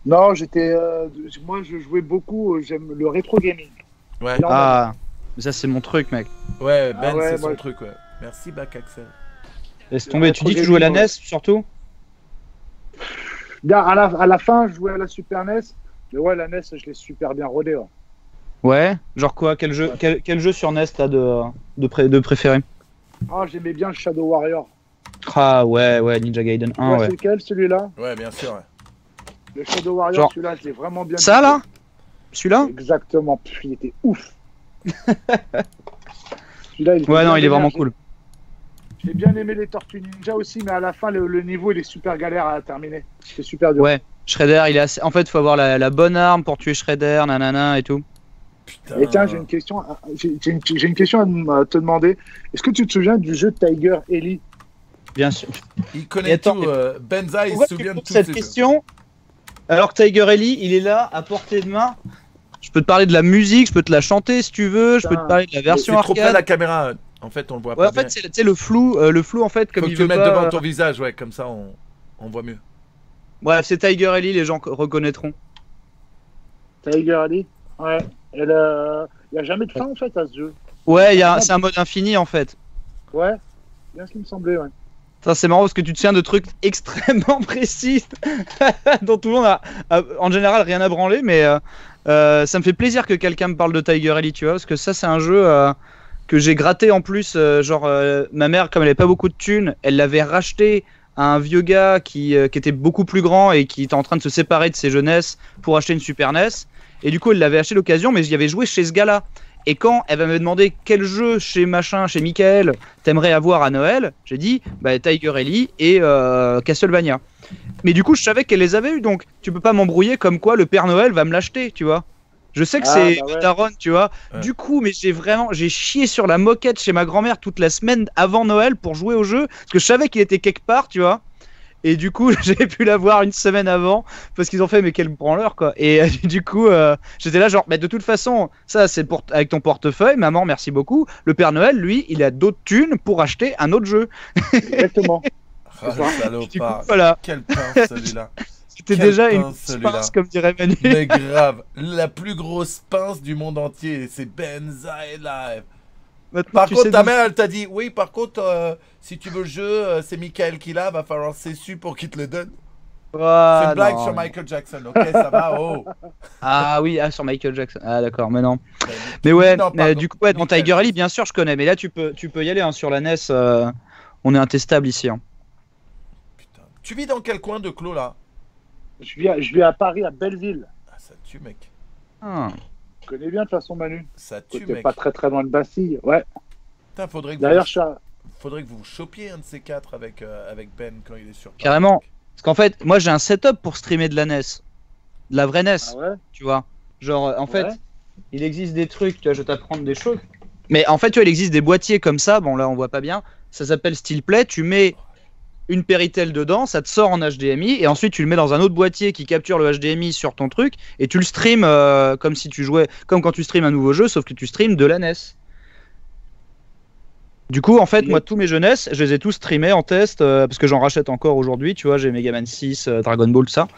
Non, moi, je jouais beaucoup. J'aime le rétro gaming. Ouais. Ah, mais ça, c'est mon truc, mec. Ouais, Ben, ouais, c'est moi, son truc, ouais. Merci, Bac Axel. Laisse tomber. Tu dis que tu joues à la NES, surtout? À la fin, je jouais à la Super NES. Mais ouais, la NES, je l'ai super bien rodé. Ouais. Ouais. Genre quoi? Quel jeu, quel jeu sur NES t'as de préféré? Ah, j'aimais bien le Shadow Warrior. Ah ouais, Ninja Gaiden 1, ouais. C'est lequel, celui-là? Ouais, bien sûr. Ouais. Le Shadow Warrior, Genre... celui-là, je l'ai vraiment bien. Ça, là? Celui-là? Exactement. Pff, il était ouf. Celui-là, ouais, non, il est vraiment cool. J'ai bien aimé les Tortues Ninja aussi, mais à la fin, le niveau, il est super galère à terminer. C'est super dur. Ouais, Shredder, il est assez... En fait, faut avoir la bonne arme pour tuer Shredder, nanana et tout. Putain. Et tiens, j'ai une question, à te demander. Est-ce que tu te souviens du jeu Tiger Ellie? Bien sûr. Il connaît tout. Benza, il se souvient de tout. Cette question, alors que Tiger Ellie, il est là, à portée de main. Je peux te parler de la musique, je peux te la chanter si tu veux, je peux te parler de la version arcade. C'est trop près de la arcade. caméra. En fait, on le voit Ouais, pas en fait, bien. c'est le flou en fait, comme Faut que il tu veut le mettes pas, devant ton visage, ouais, comme ça on voit mieux. Bref, c'est Tiger Ellie, les gens reconnaîtront. Tiger Ellie? Ouais. Il n'y a jamais de fin en fait à ce jeu. Ouais, c'est un mode infini en fait. Ouais, bien ce qui me semblait, ouais. Ça, c'est marrant parce que tu te souviens de trucs extrêmement précis dont tout le monde a en général rien à branler, mais ça me fait plaisir que quelqu'un me parle de Tiger Ellie, tu vois, parce que ça, c'est un jeu que j'ai gratté en plus. Ma mère, comme elle avait pas beaucoup de thunes, elle l'avait racheté à un vieux gars qui était beaucoup plus grand et qui était en train de se séparer de ses jeunesses pour acheter une Super NES. Et du coup, elle l'avait acheté l'occasion, mais j'y avais joué chez ce gars-là. Et quand elle me demandé quel jeu chez Michael, t'aimerais avoir à Noël, j'ai dit bah, Tiger Ellie et Castlevania. Mais du coup, je savais qu'elle les avait eu, donc tu peux pas m'embrouiller comme quoi le Père Noël va me l'acheter, tu vois. Je sais que c'est Daron, tu vois. Ouais. Du coup, mais j'ai chié sur la moquette chez ma grand-mère toute la semaine avant Noël pour jouer au jeu, parce que je savais qu'il était quelque part, tu vois. Et du coup, j'ai pu l'avoir une semaine avant parce qu'ils ont fait mais quel branleur quoi. Et du coup, j'étais là genre mais de toute façon, ça c'est pour avec ton portefeuille, maman, merci beaucoup. Le Père Noël, lui, il a d'autres thunes pour acheter un autre jeu. Exactement. Ah, salopard. Voilà. Quel pince celui-là. C'était déjà une pince comme dirait Manu. Mais grave, la plus grosse pince du monde entier, c'est Benza Live. Maintenant, par contre, ta mère, elle t'a dit, oui, par contre, si tu veux le jeu, c'est Michael qui l'a, va falloir cessu pour qu'il te le donne. C'est une blague sur Michael Jackson, ok, ça va, oh. Ah oui, sur Michael Jackson, ah d'accord, mais non. Mais ouais, du coup, ouais, dans Tiger Ellie, bien sûr, je connais, mais là, tu peux y aller, hein, sur la NES, on est intestable ici. Hein. Putain. Tu vis dans quel coin de Clos, là? Je vis à Paris, à Belleville. Ah, ça tue, mec. Ah. Je connais bien de toute façon Manu. Ça tue, mec. Mec. Pas très loin de Bastille, ouais. Putain, faudrait que vous chopiez un de ces quatre avec Ben quand il est sur Paris. Carrément. Parce qu'en fait, moi j'ai un setup pour streamer de la NES. De la vraie NES. Ah ouais. Tu vois. Genre, en fait, il existe des trucs, tu vois, je vais t'apprendre des choses. Mais en fait, tu vois, il existe des boîtiers comme ça. Bon, là, on voit pas bien. Ça s'appelle SteelPlay. Tu mets une Péritel dedans, ça te sort en HDMI et ensuite tu le mets dans un autre boîtier qui capture le HDMI sur ton truc et tu le streams comme si tu jouais, comme quand tu streams un nouveau jeu, sauf que tu streams de la NES. Du coup, en fait, moi, tous mes jeunesses, je les ai tous streamés en test parce que j'en rachète encore aujourd'hui. Tu vois, j'ai Mega Man 6, Dragon Ball, tout ça.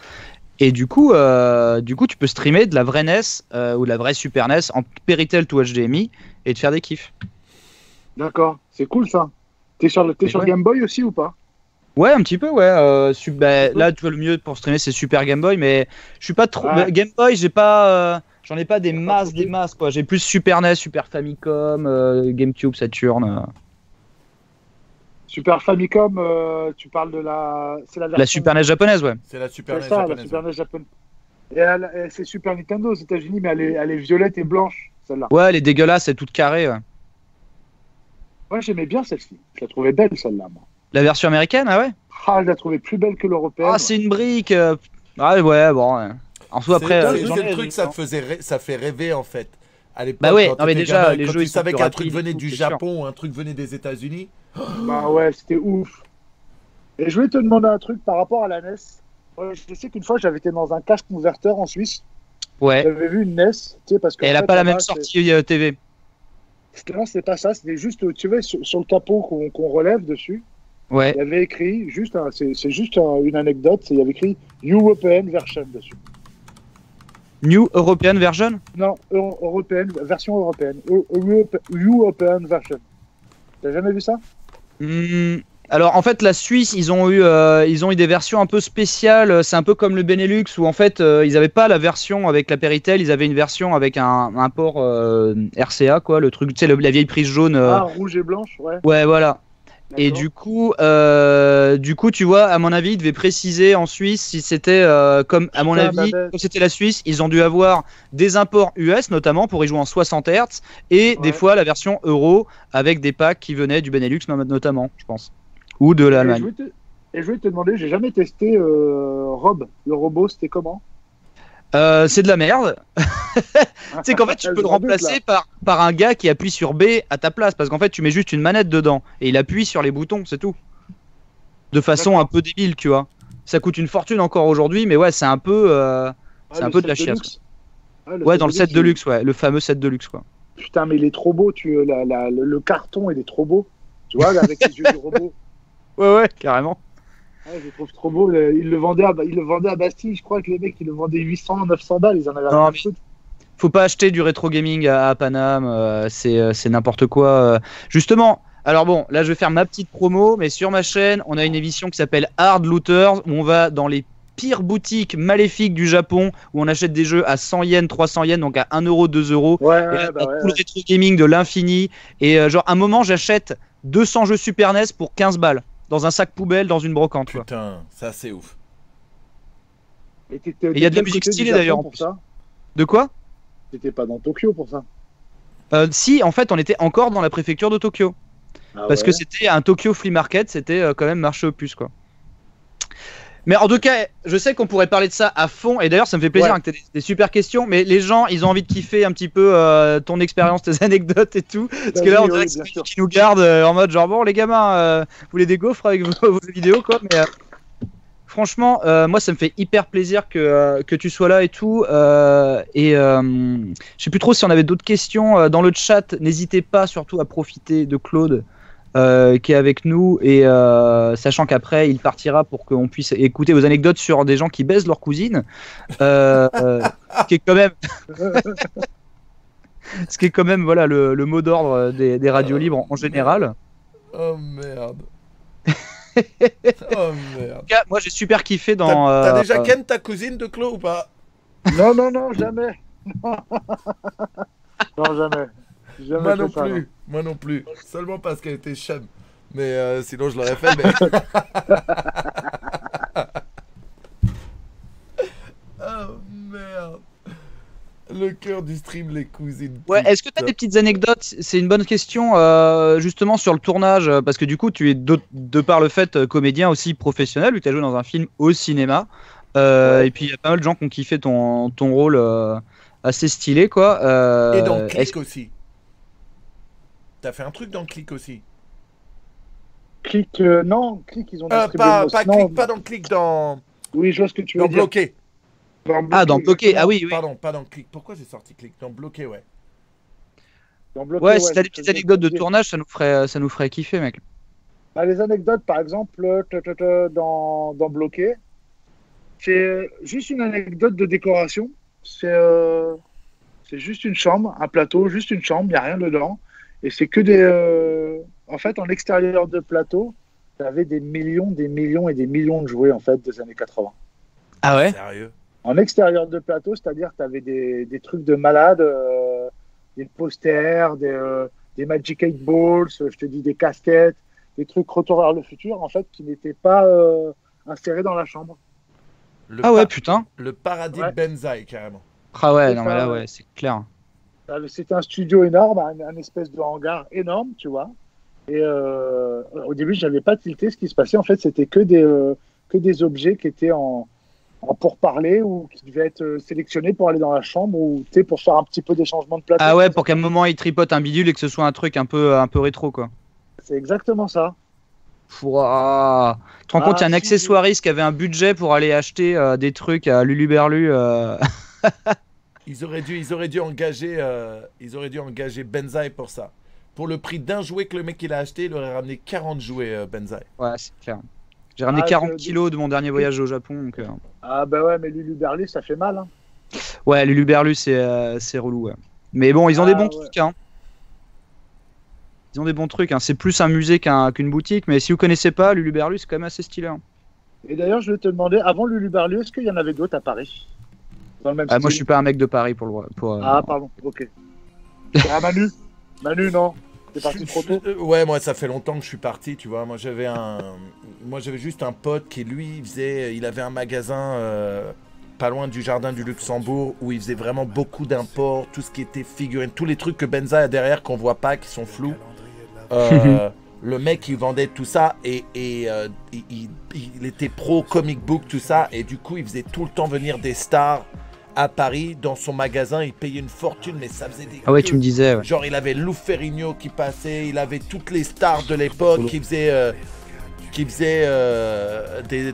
Et du coup, tu peux streamer de la vraie NES ou de la vraie Super NES en Péritel to HDMI et te faire des kiffs. D'accord, c'est cool ça. T'es sur Game Boy aussi ou pas? Ouais, un petit peu, ouais. Là, tu vois, le mieux pour streamer, c'est Super Game Boy, mais je suis pas trop. Game Boy, j'ai pas. J'en ai pas des masses, quoi. J'ai plus Super NES, Super Famicom, GameCube, Saturn. Super Famicom, tu parles de la. C'est la Super NES japonaise, ouais. C'est la Super NES japonaise. La Super NES japonaise. Et c'est Super Nintendo aux États-Unis, mais elle est violette et blanche, celle-là. Ouais, elle est dégueulasse, elle est toute carrée. Ouais, j'aimais bien celle-ci. Je la trouvais belle, celle-là, moi. La version américaine, ah ouais? Ah, je la trouvais plus belle que l'européenne. Ah, c'est une brique. Ah, ouais, bon. Ouais. En soi, après, Toi, j'en c'est ai le truc, des ça gens. te faisait ça fait rêver en fait. À l'époque, Bah ouais, quand non mais t'étais déjà, gamin, les quand jeux tu ils sont savais plus qu'un truc rapides et venait tout, du c'est sûr. Japon ou un truc venait des États-Unis. Bah ouais, c'était ouf. Et je voulais te demander un truc par rapport à la NES. Je sais qu'une fois, j'avais été dans un cache converteur en Suisse. Ouais. J'avais vu une NES, tu sais, parce Et qu'en elle a fait, pas la même là-bas, sortie TV. non, c'était pas ça. C'était juste, tu vois, sur le capot qu'on relève dessus, il Ouais. y avait écrit, c'est juste une anecdote, il y avait écrit European version dessus. New European Version. Non, européenne, version européenne. European version. T'as jamais vu ça? Hmm, Alors en fait la Suisse ils ont eu des versions un peu spéciales, c'est un peu comme le Benelux où en fait ils n'avaient pas la version avec la Péritel, ils avaient une version avec un port RCA quoi, le truc, tu sais la vieille prise jaune. Ah, rouge et blanche, ouais. Ouais voilà. Et D'accord. du coup, tu vois, à mon avis, ils devaient préciser en Suisse si c'était comme, à mon Putain, avis, comme c'était la Suisse, ils ont dû avoir des imports US notamment pour y jouer en 60 Hz et des Ouais. fois la version euro avec des packs qui venaient du Benelux notamment, je pense, ou de Et l'Allemagne. je voulais te demander, j'ai jamais testé Rob, le robot, c'était comment? C'est de la merde. Tu sais qu'en fait, tu peux le J'en doute, là. remplacer par un gars qui appuie sur B à ta place parce qu'en fait, tu mets juste une manette dedans et il appuie sur les boutons, c'est tout. De façon un peu débile, tu vois. Ça coûte une fortune encore aujourd'hui, mais ouais, c'est un peu, c'est Ah, un le peu de la set chiasse. Deluxe. Quoi. Ah, le Ouais, set dans le set Deluxe, Deluxe, ouais, le fameux set Deluxe, quoi. putain, mais il est trop beau, le carton, il est trop beau. Tu vois, là, avec les yeux du robot. Ouais, carrément. Ouais, je le trouve trop beau. Il le vendait à Bastille. Je crois que les mecs, ils le vendaient 800, 900 balles. Ils en avaient rien Non, à mais foutre. faut pas acheter du rétro gaming à Paname, c'est n'importe quoi. Justement, alors bon, là je vais faire ma petite promo, mais sur ma chaîne, on a une émission qui s'appelle Hard Looters, où on va dans les pires boutiques maléfiques du Japon, où on achète des jeux à 100 yens, 300 yens, donc à 1 euro, 2 euros. Ouais, Et là, ouais, t'as bah ouais, tout le ouais. rétro gaming de l'infini. Et genre, à un moment, j'achète 200 jeux Super NES pour 15 balles, dans un sac poubelle, dans une brocante. Quoi. Putain, ça c'est ouf. Et Et il y a de la musique stylée d'ailleurs en pour plus. ça. De quoi? T'étais pas dans Tokyo pour ça. Si, en fait, on était encore dans la préfecture de Tokyo. Ah Parce ouais. que c'était un Tokyo Flea Market, c'était quand même marché aux puces, quoi. Mais en tout cas, je sais qu'on pourrait parler de ça à fond, et d'ailleurs, ça me fait plaisir Ouais. hein, que tu aies des super questions, mais les gens, ils ont envie de kiffer un petit peu ton expérience, tes anecdotes et tout. Parce que là, on dirait que c'est lui qui nous garde en mode genre, bon, les gamins, vous voulez des gaufres avec vos vidéos, quoi. Mais franchement, moi, ça me fait hyper plaisir que tu sois là et tout. Je sais plus trop si on avait d'autres questions dans le chat. N'hésitez pas surtout à profiter de Claude qui est avec nous et sachant qu'après il partira pour qu'on puisse écouter vos anecdotes sur des gens qui baisent leur cousine. Ce qui est quand même, ce qui est quand même voilà, le mot d'ordre des radios libres en général. Oh merde. Oh merde. En tout cas, moi j'ai super kiffé dans. T'as déjà ken ta cousine de Clos ou pas? Non, non, non, jamais. Non, jamais. Jamais Moi fait non ça, plus. Moi non plus. Seulement parce qu'elle était chum. Mais sinon je l'aurais fait. Mais... oh merde. Le cœur du stream, les cousines. Ouais, est-ce que tu as des petites anecdotes? C'est une bonne question, justement sur le tournage, parce que du coup, tu es de par le fait comédien aussi professionnel, vu que tu as joué dans un film au cinéma. Ouais. Et puis, il y a pas mal de gens qui ont kiffé ton rôle assez stylé, quoi. Et dans est-ce- Click aussi. T'as fait un truc dans Click aussi. Click, non, Click, ils ont distribué Pas, le- pas, non, Click, pas dans Click, dans Oui, je vois ce que tu veux dire. Bloqué. Ah, dans Bloqué, exactement. ah oui, oui. Pardon, pas dans Click. Pourquoi j'ai sorti Click? Dans Bloqué, ouais. Dans Bloqué, Ouais, si t'as je des petites faisais- anecdotes de tournage, ça nous ferait kiffer, mec. Bah, les anecdotes, par exemple, dans Bloqué, c'est juste une anecdote de décoration. C'est juste une chambre, un plateau, juste une chambre, il n'y a rien dedans. Et c'est que des. En fait, en extérieur de plateau, tu avais des millions et des millions de jouets en fait, des années 80. Ah ouais? Sérieux? En extérieur de plateau, c'est-à-dire que tu avais des trucs de malade, des posters, des Magic 8 Balls, je te dis des casquettes, des trucs Retour vers le futur, en fait, qui n'étaient pas insérés dans la chambre. Le Ah ouais, pa- putain. Le paradis Ouais. de Benzaï, carrément. Ah ouais, C'est non, ça, mais là, ouais. ouais, c'est clair. C'était un studio énorme, un espèce de hangar énorme, tu vois. Et au début, je n'avais pas tilté ce qui se passait. En fait, c'était que des objets qui étaient en pourparlers ou qui devait être sélectionné pour aller dans la chambre ou tu sais, pour faire un petit peu des changements de plateau. Ah ouais, pour qu'à un moment il tripote un bidule et que ce soit un truc un peu rétro quoi. C'est exactement ça. Ouah. Tu te rends compte, il y a un Si. accessoiriste qui avait un budget pour aller acheter des trucs à Luluberlu. Ils auraient dû engager Benzaï pour ça. Pour le prix d'un jouet que le mec il a acheté, il aurait ramené 40 jouets Benzaï. Ouais, c'est clair. J'ai ramené 40 kilos de mon dernier voyage au Japon. Donc, Ah bah ouais, mais Luluberlu, ça fait mal. Hein. ouais, Luluberlu, c'est relou. Ouais. Mais bon, ils ont des bons ouais. trucs. Hein. Ils ont des bons trucs. Hein. C'est plus un musée qu'une boutique. Mais si vous connaissez pas, Luluberlu, c'est quand même assez stylé. Hein. Et d'ailleurs, je vais te demander, avant Luluberlu, est-ce qu'il y en avait d'autres à Paris dans le même Moi, je style suis pas un mec de Paris Ah, pardon, ok. Ah, Manu Manu, non. T'es parti trop tôt. Ouais, moi ça fait longtemps que je suis parti, tu vois. Moi j'avais juste un pote qui lui il avait un magasin pas loin du jardin du Luxembourg où il faisait vraiment beaucoup d'imports, tout ce qui était figurines, tous les trucs que Benza a derrière qu'on voit pas, qui sont flous. Le mec il vendait tout ça et il était pro comic book, tout ça, et du coup il faisait tout le temps venir des stars à Paris dans son magasin. Il payait une fortune, mais ça faisait des Ah ouais, queues. tu me disais. Ouais. Genre il avait Lou Ferrigno qui passait, il avait toutes les stars de l'époque qui faisaient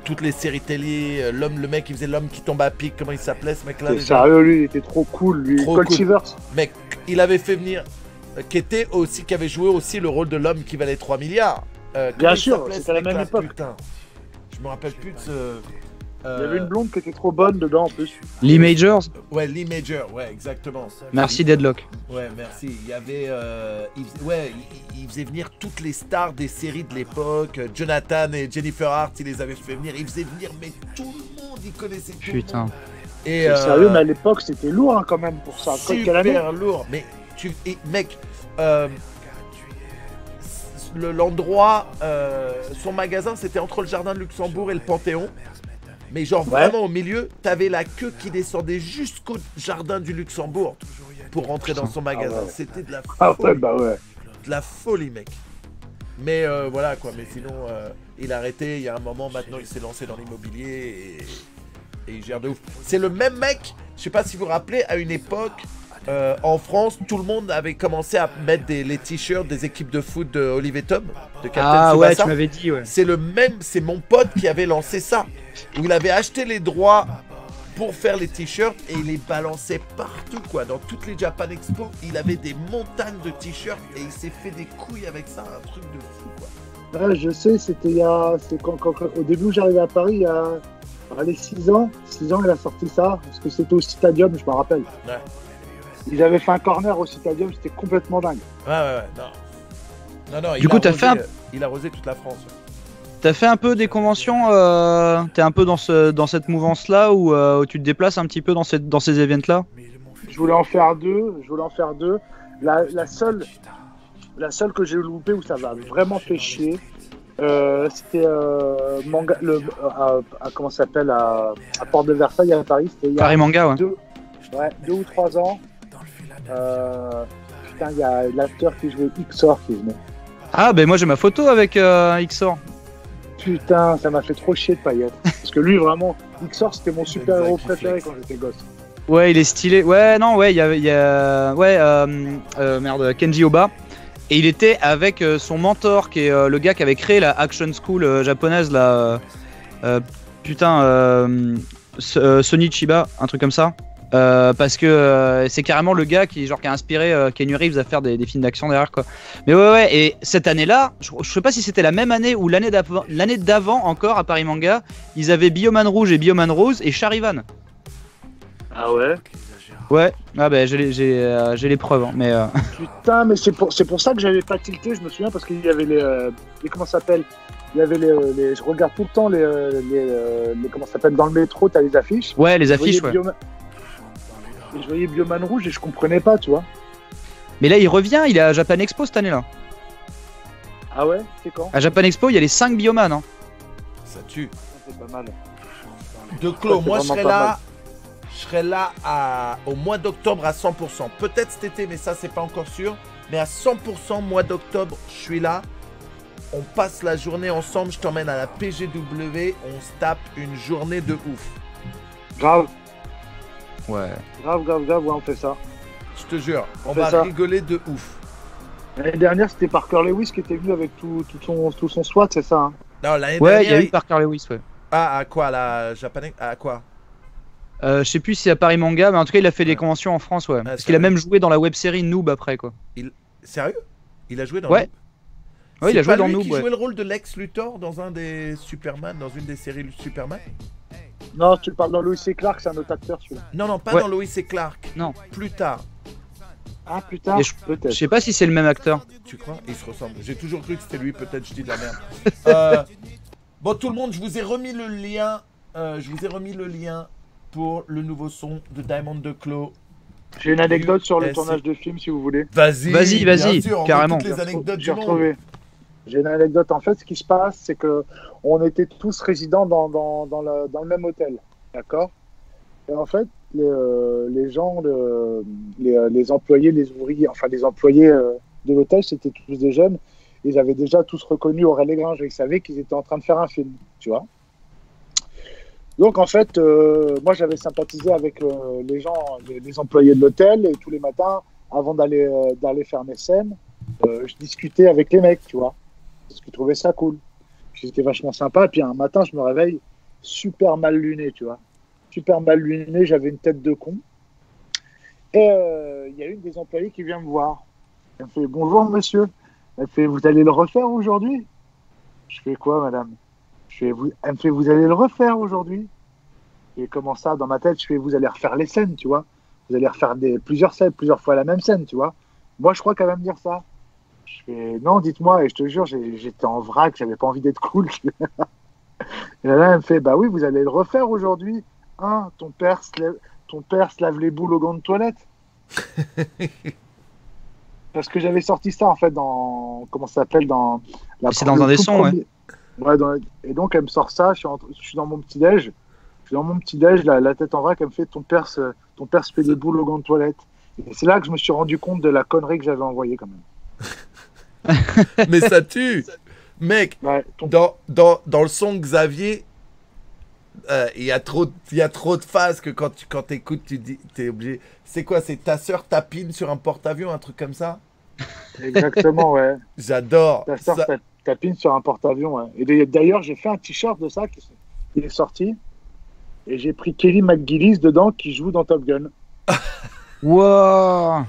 toutes les séries télé. Le mec qui faisait L'homme qui tombe à pic, comment il s'appelait ce mec là? C'est sérieux, lui, il était trop cool, lui. Trop Colt cool. Shivers. Mec, il avait fait venir qui avait joué aussi le rôle de l'homme qui valait 3 milliards. Bien sûr, c'était à la même époque. Putain, je me rappelle plus de ce. Il y avait une blonde qui était trop bonne dedans en plus. Lee Majors. Ouais, Lee Major, ouais, exactement. Merci Deadlock. Ouais, merci. Il y avait, il faisait venir toutes les stars des séries de l'époque. Jonathan et Jennifer Hart, il les avait fait venir. Il faisait venir, mais tout le monde, il connaissait tout Putain. le monde. Et C'est sérieux, mais à l'époque, c'était lourd hein, quand même pour ça. Quelle année super lourd. Mais mec, l'endroit, son magasin, c'était entre le jardin de Luxembourg et le Panthéon. Mais genre vraiment au milieu, t'avais la queue qui descendait jusqu'au jardin du Luxembourg pour rentrer dans son magasin. ouais. C'était de la folie. Ah ouais, bah ouais. De la folie, mec. Mais voilà quoi, mais sinon il a arrêté. Il y a un moment maintenant, il s'est lancé dans l'immobilier et il gère de ouf. C'est le même mec, je sais pas si vous vous rappelez, à une époque en France, tout le monde avait commencé à mettre les t-shirts des équipes de foot de Olivier Tom, de Captain Ah ouais, Tsubasa. tu m'avais dit, ouais. C'est mon pote qui avait lancé ça. Où il avait acheté les droits pour faire les t-shirts et il les balançait partout quoi. Dans toutes les Japan Expo, il avait des montagnes de t-shirts et il s'est fait des couilles avec ça, un truc de fou quoi. Ouais, je sais, c'était au début où j'arrivais à Paris, il y a allez, 6 ans. 6 ans, il a sorti ça, parce que c'était au Stadium, je me rappelle. Ouais. Ils avaient fait un corner au Stadium, c'était complètement dingue. Ouais, non, Du coup, il a arrosé toute la France. Ouais. T'as fait un peu des conventions, t'es un peu dans cette mouvance-là où tu te déplaces un petit peu dans ces events-là? Je voulais en faire deux. La seule que j'ai loupée où ça m'a vraiment fait chier, c'était comment ça s'appelle à Porte de Versailles à Paris. C'était il y a Paris Manga, ouais. 2 ou 3 ans. Putain, il y a l'acteur qui jouait Xor qui venait. Ah, ben moi j'ai ma photo avec Xor. Putain, ça m'a fait trop chier de paillettes. Parce que lui, vraiment, Xor, c'était mon super-héros préféré quand j'étais gosse. Ouais, il est stylé. Ouais, non, ouais, il y a Kenji Oba. Et il était avec son mentor, qui est le gars qui avait créé la Action School japonaise, là. Sony Chiba, un truc comme ça. Parce que c'est carrément le gars qui a inspiré Keanu Reeves à faire des films d'action derrière quoi. Mais ouais, et cette année-là, je sais pas si c'était la même année ou l'année d'avant encore à Paris Manga, ils avaient Bioman Rouge et Bioman Rose et Charivan. Ah ouais. Ouais, ah bah j'ai les preuves, hein, mais Putain, mais c'est pour ça que j'avais pas tilté, je me souviens, parce qu'il y avait les comment ça s'appelle, il y avait je regarde tout le temps les comment ça s'appelle, dans le métro, t'as les affiches. Ouais, les affiches, ouais. Et je voyais Bioman Rouge et je comprenais pas, tu vois. Mais là, il revient, il est à Japan Expo cette année-là. Ah ouais, c'est quand? À Japan Expo, il y a les 5 Bioman. Hein. Ça tue. C'est pas mal. De Clos, moi je vraiment serai pas là. Je serai là au mois d'octobre à 100%. Peut-être cet été, mais ça c'est pas encore sûr. Mais à 100% mois d'octobre, je suis là. On passe la journée ensemble. Je t'emmène à la PGW. On se tape une journée de ouf. Grave, Ouais. grave, ouais, on fait ça. Je te jure, on fait va ça. rigoler de ouf. L'année dernière, c'était Parker Lewis qui était venu avec tout son SWAT, c'est ça, hein. Non, l'année Ouais, il y a dernière. eu Parker Lewis, ouais. Ah, à quoi, la japonaise? À quoi? Je sais plus si c'est à Paris Manga, mais en tout cas, il a fait des Ouais. conventions en France, ouais. Parce qu'il a sérieux? même joué dans la web-série Noob après, quoi. Sérieux? Il a joué dans Ouais. Noob? Ouais, il a C'est joué pas dans lui Noob, qui ouais. jouait le rôle de Lex Luthor dans un des Superman, dans une des séries Superman? Non, tu parles dans Lois et Clark, c'est un autre acteur, celui-là. Non, pas Ouais. dans Lois et Clark. Non. Plus tard. Ah, putain, Et je peut-être. sais pas si c'est le même acteur. Tu crois? Ils se ressemblent. J'ai toujours cru que c'était lui, peut-être je dis de la merde. Bon, tout le monde, je vous ai remis le lien. Pour le nouveau son de Diamond de Clos. J'ai une anecdote sur le USC. tournage de film, si vous voulez. Vas-y, Vas-y, bien vas-y, sûr, on veut carrément. toutes les anecdotes J'ai du monde. retrouvé. J'ai une anecdote. En fait, ce qui se passe, c'est que on était tous résidents dans le même hôtel. D'accord? Et en fait, les gens, les employés, les ouvriers, enfin les employés de l'hôtel, c'était tous des jeunes. Ils avaient déjà tous reconnu Aurel et Gringe. Ils savaient qu'ils étaient en train de faire un film, tu vois. Donc en fait, moi j'avais sympathisé avec les gens, les employés de l'hôtel, et tous les matins, avant d'aller faire mes scènes, je discutais avec les mecs, tu vois, parce qu'ils trouvaient ça cool. C'était vachement sympa. Et puis un matin, je me réveille super mal luné, tu vois, super mal luné, j'avais une tête de con. Et il y a une des employées qui vient me voir. Elle me fait bonjour monsieur. Elle fait vous allez le refaire aujourd'hui? Je fais quoi madame? Elle me fait vous allez le refaire aujourd'hui? Et comment ça, dans ma tête, je fais vous allez refaire les scènes, tu vois. Vous allez refaire plusieurs scènes, plusieurs fois la même scène, tu vois. Moi, je crois qu'elle va me dire ça. Je fais non, dites-moi, et je te jure, j'étais en vrac, j'avais pas envie d'être cool. Et là, elle me fait bah oui, vous allez le refaire aujourd'hui. Hein, ton père se lave les boules au gant de toilette. Parce que j'avais sorti ça, en fait, dans. Comment ça s'appelle dans la C'est dans un des sons, ouais. Ouais, et donc, elle me sort ça, je suis dans mon petit-déj. Je suis dans mon petit-déj, la tête en vrac, elle me fait ton père se fait des boules au gant de toilette. Et c'est là que je me suis rendu compte de la connerie que j'avais envoyée, quand même. Mais ça tue. Mec, Ouais, dans le son Xavier, il y a trop de phases que quand t'écoutes, tu dis, t'es obligé. C'est quoi? C'est ta sœur tapine sur un porte-avions, un truc comme ça? exactement, ouais. J'adore. Ta sœur Ça- tapine sur un porte-avions, ouais. Et d'ailleurs, j'ai fait un t-shirt de ça qui est sorti. Et j'ai pris Kelly McGillis dedans qui joue dans Top Gun. Wow.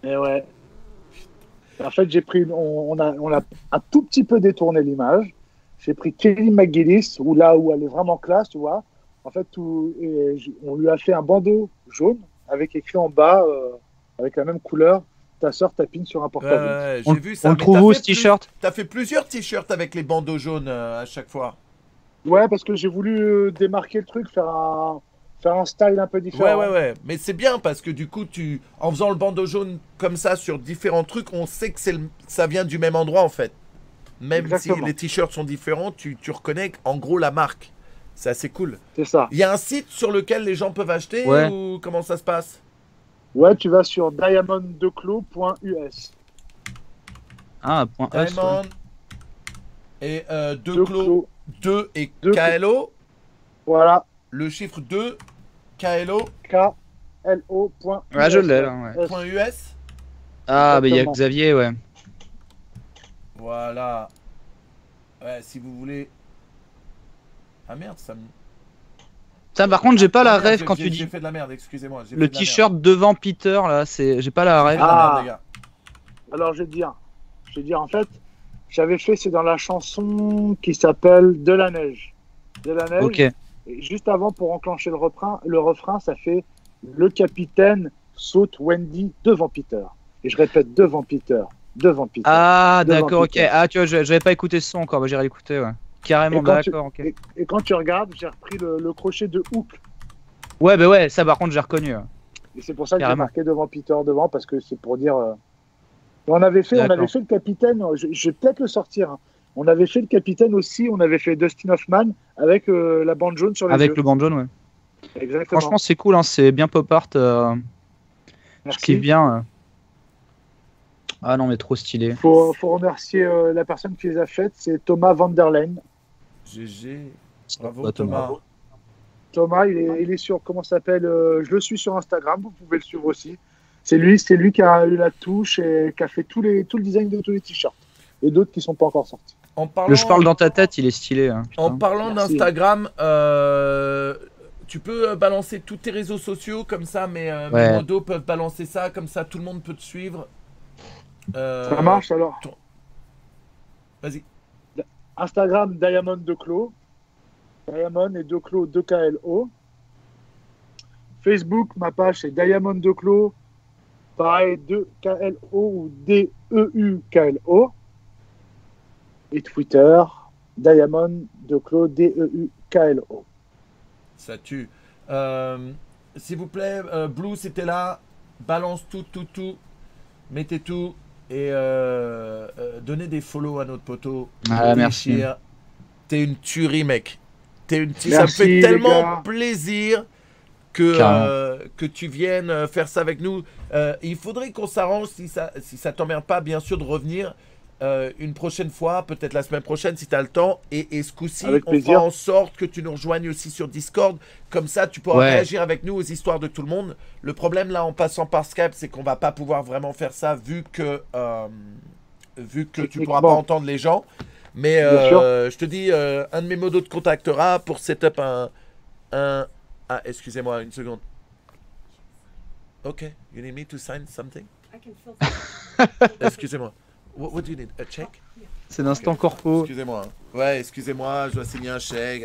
Et ouais. En fait, j'ai pris, on a un tout petit peu détourné l'image. J'ai pris Kelly McGillis, là où elle est vraiment classe, tu vois. En fait, on lui a fait un bandeau jaune avec écrit en bas, avec la même couleur, ta sœur tapine sur un porte-avions. Ouais, On j'ai vu ça. on le mais trouve t'as où fait ce t-shirt? T'as fait plusieurs t-shirts avec les bandeaux jaunes à chaque fois. Ouais, parce que j'ai voulu démarquer le truc, faire un style un peu différent. Ouais. Mais c'est bien parce que du coup, en faisant le bandeau jaune comme ça sur différents trucs, on sait que ça vient du même endroit en fait. Même Exactement. si les t-shirts sont différents, tu reconnais en gros la marque. C'est assez cool. C'est ça. Il y a un site sur lequel les gens peuvent acheter Ouais. ou comment ça se passe? Ouais, tu vas sur diamonddeclos.us. Ah, point us, ouais. Diamond et deux clos, Declos. 2 et Deux KLO. Voilà, Le chiffre 2, KLO.US. KLO.us. Ouais, je l'ai là, ouais. Ah, bah il y a Exactement. Xavier, ouais. Voilà. Ouais, si vous voulez. Ah merde, ça me. Ça, par contre, j'ai pas la Ah, merde, ref quand tu J'ai dis fait de la merde, excusez-moi. j'ai le fait de la t-shirt devant Peter, là, j'ai pas la merde. J'ai ref. fait de la merde, Ah. les gars. Alors, je vais dire, en fait, j'avais fait, c'est dans la chanson qui s'appelle De la neige. De la neige. Ok. Et juste avant, pour enclencher le refrain, ça fait le capitaine saute Wendy devant Peter. Et je répète, devant Peter. Devant Peter. Ah, Devant d'accord, ok. Peter. Ah, tu vois, j'avais pas écouté ce son encore, bah, j'irai l'écouter, ouais. Carrément, Et quand tu- d'accord, ok. Et quand tu regardes, j'ai repris le crochet de Hook. Ouais, bah ouais, ça par contre, j'ai reconnu. Ouais. Et c'est pour ça que j'ai Carrément. marqué devant Peter devant, parce que c'est pour dire. On avait fait D'accord. le capitaine, je vais peut-être le sortir. Hein. On avait fait le capitaine aussi, on avait fait Dustin Hoffman avec la bande jaune sur les Avec yeux. le bandeau, ouais. Exactement. Franchement, c'est cool, hein, c'est bien pop art. Je Merci. kiffe bien. Ah non, mais trop stylé. Faut remercier la personne qui les a faites, c'est Thomas Van der Leyen. GG. Bravo Ouais, Thomas. Thomas, il est sur, comment ça s'appelle, je le suis sur Instagram, vous pouvez le suivre aussi. C'est lui qui a eu la touche et qui a fait tout le design de tous les t-shirts. Et d'autres qui ne sont pas encore sortis. Le je parle dans ta tête, il est stylé. Hein, en parlant d'Instagram, tu peux balancer tous tes réseaux sociaux comme ça, mes modos peuvent balancer ça, comme ça tout le monde peut te suivre. Ça marche alors. Vas-y. Instagram, Diamond Declos. Diamond et Declos, 2KLO. Facebook, ma page, c'est Diamond Declos. Pareil, 2KLO ou DEUKLO. Et Twitter, Diamond Declos, DEUKLO. Ça tue. S'il vous plaît, Blue, c'était là. Balance tout. Mettez tout. Et donnez des follow à notre poteau. Ah, merci. T'es une tuerie, mec. T'es une tuerie. Ça me fait tellement plaisir que tu viennes faire ça avec nous. Il faudrait qu'on s'arrange, si ça t'emmerde pas, bien sûr, de revenir une prochaine fois, peut-être la semaine prochaine si tu as le temps. Et ce coup-ci, on fera en sorte que tu nous rejoignes aussi sur Discord. Comme ça, tu pourras réagir avec nous aux histoires de tout le monde. Le problème, là, en passant par Skype, c'est qu'on va pas pouvoir vraiment faire ça vu que tu pourras pas entendre les gens. Mais je te dis, un de mes modos te contactera pour setup un... Ah, excusez-moi, une seconde. Ok, you need me to sign something? Excusez-moi. What do you need? A check? C'est l'instant corpo. Excusez-moi. Ouais, excusez-moi, je dois signer un chèque.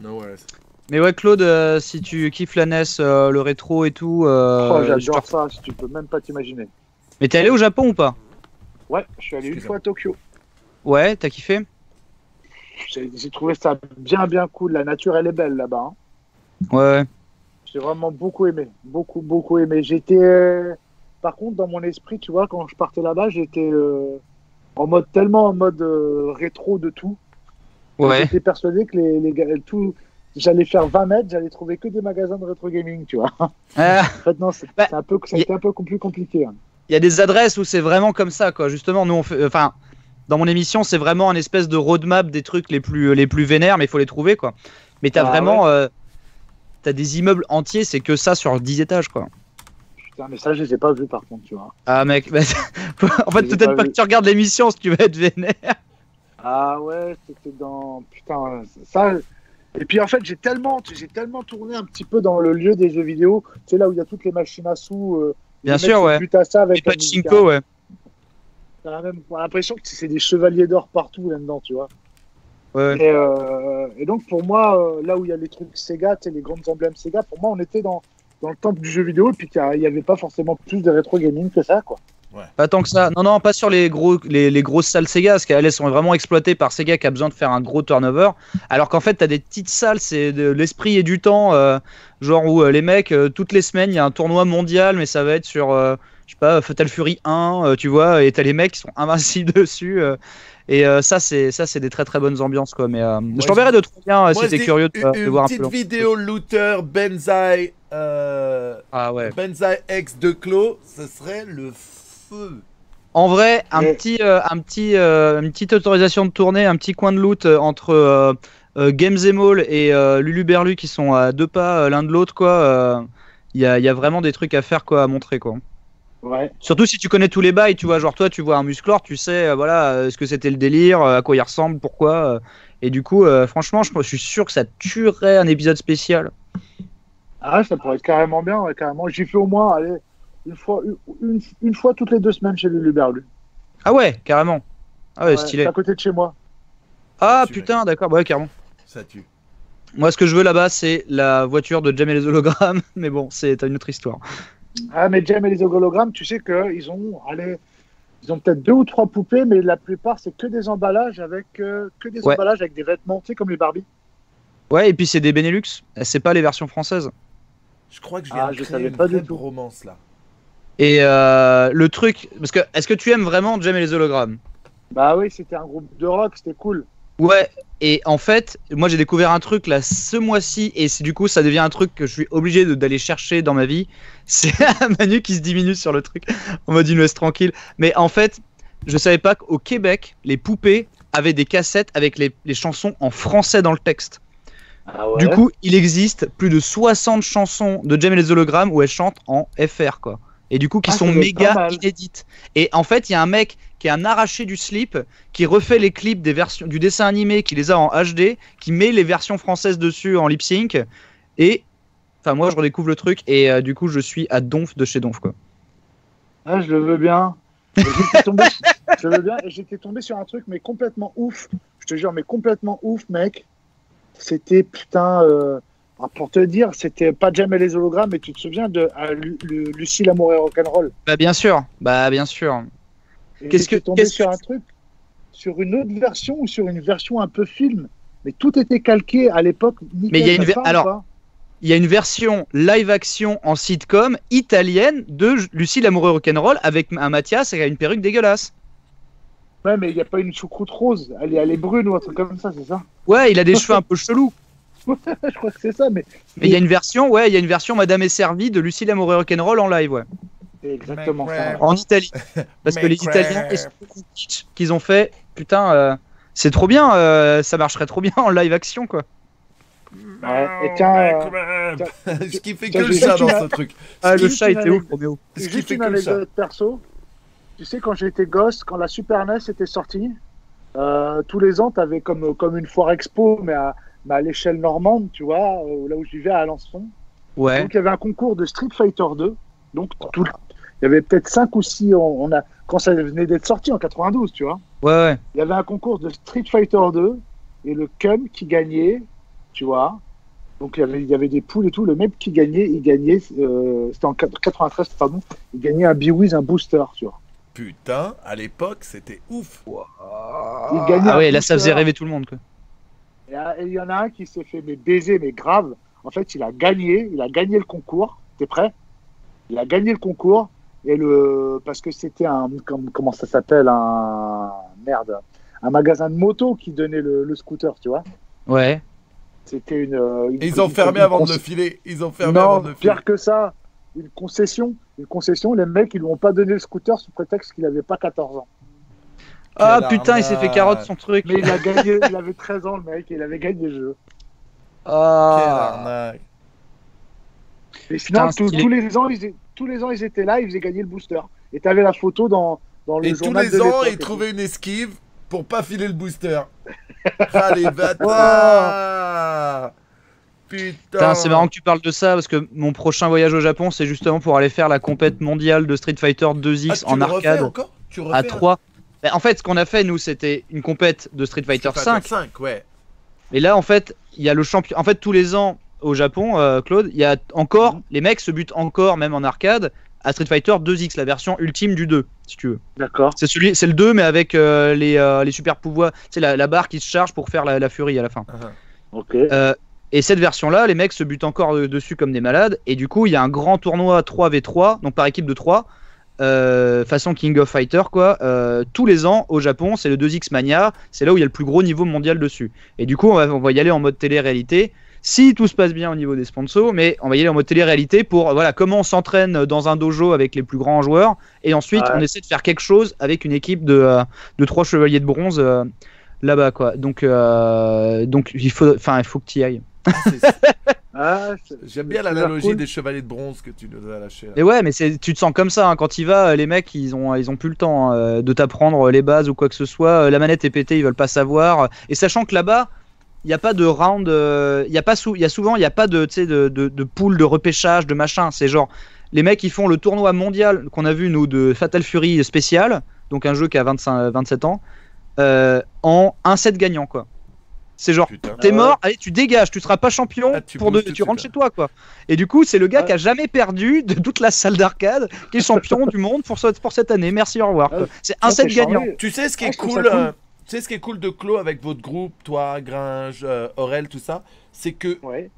No worries. Mais ouais, Claude, si tu kiffes la NES, le rétro et tout... j'adore ça, si tu peux même pas t'imaginer. Mais t'es allé au Japon ou pas? Ouais, je suis allé une fois à Tokyo. Ouais, t'as kiffé? J'ai trouvé ça bien cool. La nature, elle est belle là-bas. Hein. Ouais. J'ai vraiment beaucoup aimé. Beaucoup aimé. J'étais... Par contre, dans mon esprit, tu vois, quand je partais là-bas, j'étais tellement en mode rétro de tout. Ouais. J'étais persuadé que j'allais faire 20 mètres, j'allais trouver que des magasins de rétro gaming, tu vois. En fait, non, ça a été un peu plus compliqué. Hein. Il y a des adresses où c'est vraiment comme ça, quoi. Justement, nous, on fait... Enfin, dans mon émission, c'est vraiment un espèce de roadmap des trucs les plus vénères, mais il faut les trouver, quoi. Mais t'as vraiment... t'as des immeubles entiers, c'est que ça sur 10 étages, quoi. Putain, mais ça, je les ai pas vus, par contre, tu vois. Ah, mec, en fait, peut-être pas que tu regardes l'émission si tu veux être vénère. Ah ouais, c'était dans... Putain, ça... Et puis, en fait, j'ai tellement tourné un petit peu dans le lieu des jeux vidéo. Tu sais, là où il y a toutes les machines à sous. Bien sûr, ouais. Et pachinko, ouais. T'as même l'impression que c'est des chevaliers d'or partout là-dedans, tu vois. Ouais. Et donc, pour moi, là où il y a les trucs Sega, tu sais, les grandes emblèmes Sega, pour moi, on était dans le temple du jeu vidéo, et puis il n'y avait pas forcément plus de rétro gaming que ça, quoi. Ouais. Pas tant que ça. Non, pas sur les grosses salles Sega, parce qu'elles sont vraiment exploitées par Sega qui a besoin de faire un gros turnover. Alors qu'en fait, t'as des petites salles, c'est de l'esprit et du temps, genre où les mecs, toutes les semaines, il y a un tournoi mondial, mais ça va être sur, je sais pas, Fatal Fury 1, tu vois, et t'as les mecs qui sont invincibles dessus. Et ça, c'est des très bonnes ambiances, quoi. Mais je t'enverrai de trop bien si t'es curieux de voir un peu. Une petite vidéo looter Benzaï, Benzaï X de Clos, ce serait le feu. En vrai, une petite autorisation de tournée, un petit coin de loot entre Games Mall et Lulu Berlu qui sont à 2 pas l'un de l'autre, quoi. Il y a vraiment des trucs à faire, quoi, à montrer, quoi. Ouais. Surtout si tu connais tous les bails, tu vois, genre toi tu vois un Musclor, tu sais voilà ce que c'était le délire, à quoi il ressemble, pourquoi, et du coup franchement je suis sûr que ça tuerait un épisode spécial. Ah ouais, ça pourrait être carrément bien, ouais, carrément. J'y fais au moins une fois toutes les 2 semaines chez Lulu Berlu. Ah ouais, carrément. Ah ouais, stylé. C'est à côté de chez moi. Ah putain, d'accord, ouais, carrément. Ça tue. Moi ce que je veux là-bas c'est la voiture de Jem et les hologrammes, mais bon, c'est une autre histoire. Ah, mais Jem et les hologrammes, tu sais qu'ils ont peut-être 2 ou 3 poupées, mais la plupart, c'est que des emballages avec emballages avec des vêtements, tu sais, comme les Barbie. Ouais, et puis c'est des Benelux, c'est pas les versions françaises. Je crois que je viens de créer une vraie romance, là. Et le truc, parce que, est-ce que tu aimes vraiment Jem et les hologrammes? Bah oui, c'était un groupe de rock, c'était cool. Ouais, et en fait, moi j'ai découvert un truc là ce mois-ci, et du coup ça devient un truc que je suis obligé d'aller chercher dans ma vie. C'est Manu qui se diminue sur le truc en mode une laisse tranquille. Mais en fait, je savais pas qu'au Québec, les poupées avaient des cassettes avec les chansons en français dans le texte. Ah ouais. Du coup, il existe plus de 60 chansons de Jamel et les hologrammes où elle chante en FR, quoi. Et du coup, qui Ah, sont ça doit être pas méga mal. inédites. Et en fait, il y a un mec qui est un arraché du slip, qui refait les clips des versions du dessin animé, qui les a en HD, qui met les versions françaises dessus en lip sync. Et enfin, moi, je redécouvre le truc et du coup, je suis à Donf de chez Donf, quoi. Ah, je le veux bien. Et je le veux bien. Et j'étais tombé sur un truc, mais complètement ouf. Je te jure, mais complètement ouf, mec. C'était putain. Pour te dire, c'était pas Jamel et les hologrammes, mais tu te souviens de Lucie, l'amour et rock'n'roll. Bah, bien sûr. Bah, bien sûr. Et Qu'est-ce que. j'étais tombé sur un truc, sur une autre version ou sur une version un peu film. Mais tout était calqué à l'époque. Mais il y a une. Ça te parle ou Alors, pas il y a une version live action en sitcom italienne de Lucie l'amoureux rock'n'roll avec un Mathias et une perruque dégueulasse. Ouais, mais il n'y a pas une choucroute rose. Elle est brune ou un truc comme ça, c'est ça? Ouais, il a des cheveux un peu chelous. Je crois que c'est ça, mais Mais il y a une version, ouais, il y a une version Madame est servie de Lucie l'amoureux rock'n'roll en live, ouais. c'est exactement ça. En Italie. Parce que les Italiens, qu'ils ont fait, putain, c'est trop bien, ça marcherait trop bien en live action, quoi. Ouais. Et tiens, Ce qui fait tiens, que le j'ai chat juste dans une- ce truc. Ah, le Juste chat une était ouf, anecdote. Roméo. Ce qui juste fait une que le chat. anecdote perso. Tu sais, quand j'étais gosse, quand la Super NES était sortie, tous les ans, tu avais comme une foire expo, mais à l'échelle normande, tu vois, là où je vivais à Alençon. Ouais, Donc, il y avait un concours de Street Fighter 2. Donc, il y avait peut-être 5 ou 6, quand ça venait d'être sorti en 92, tu vois. ouais. Il y avait un concours de Street Fighter 2 et le cum qui gagnait, tu vois. Donc il y avait des poules et tout. Le mec qui gagnait, c'était en 93, pardon, il gagnait un Biwiz, un booster, tu vois. Putain, à l'époque, c'était ouf. Il gagnait Ah un ouais, là, ça booster. faisait rêver tout le monde, quoi. Et il y en a un qui s'est fait baiser, mais grave. En fait, il a gagné le concours. T'es prêt? Il a gagné le concours parce que c'était comment ça s'appelle, un magasin de moto qui donnait le scooter, tu vois. Ouais. C'était Et ils ont fermé avant de le filer. Ils ont fermé avant Non, de le filer. pire que ça, une concession. Une concession, les mecs, ils lui ont pas donné le scooter sous prétexte qu'il avait pas 14 ans. Ah Quelle putain, il s'est fait arnaque. carotte son truc. Mais il a gagné, il avait 13 ans, le mec, et il avait gagné le jeu. Quelle Ah. arnaque. Et sinon, Putain, stylé. tous les ans, ils étaient là, ils faisaient gagner le booster. Et tu avais la photo dans le Et tous journal les de ans, l'époque ils et tout. trouvaient une esquive pour pas filer le booster. Ah les bâtards. Putain, Putain. c'est marrant que tu parles de ça parce que mon prochain voyage au Japon, c'est justement pour aller faire la compète mondiale de Street Fighter 2X Ah, tu en le refais arcade encore Tu refais à un 3. En fait, ce qu'on a fait, nous, c'était une compète de Street Fighter Street 5. 5, ouais. Et là, en fait, il y a le champion. En fait, tous les ans au Japon, Claude, il y a encore. Les mecs se butent encore, même en arcade, à Street Fighter 2X, la version ultime du 2, si tu veux. D'accord. C'est le 2, mais avec les super pouvoirs. C'est la barre qui se charge pour faire la furie à la fin. Ok. Et cette version-là, les mecs se butent encore dessus comme des malades. Et du coup, il y a un grand tournoi 3v3, donc par équipe de 3, façon King of Fighter, quoi. Tous les ans au Japon, c'est le 2X Mania. C'est là où il y a le plus gros niveau mondial dessus. Et du coup, on va y aller en mode télé-réalité. Si tout se passe bien au niveau des sponsors, mais on va y aller en mode télé-réalité pour voilà comment on s'entraîne dans un dojo avec les plus grands joueurs. Et ensuite, Ouais. on essaie de faire quelque chose avec une équipe de 3 chevaliers de bronze là-bas, quoi. Donc il faut que tu y ailles. Ah, Ah, j'aime bien ça a l'air l'analogie cool. des chevaliers de bronze que tu nous as lâché. Mais ouais, mais tu te sens comme ça hein, quand il va, les mecs ils ont plus le temps de t'apprendre les bases ou quoi que ce soit. La manette est pétée, ils veulent pas savoir. Et sachant que là-bas, il n'y a pas de round, il y a souvent il y a pas de de pool de repêchage de machin. C'est genre les mecs ils font le tournoi mondial qu'on a vu nous de Fatal Fury spécial, donc un jeu qui a 27 ans, en un set gagnant quoi. C'est genre Putain. t'es Ah ouais. mort, allez tu dégages, tu seras pas champion Ah, tu pour bouges tout de tu rentres suite, chez toi quoi. Et du coup c'est le gars Ouais. qui a jamais perdu de toute la salle d'arcade qui est champion du monde pour cette année. Merci au revoir. quoi. Ouais. C'est un Non, set c'est gagnant. charmé. Tu sais ce qui est Ah, je trouve cool, ça cool. tu sais ce qui est cool de Clos avec votre groupe, toi, Gringe, Aurel, tout ça, c'est que Ouais.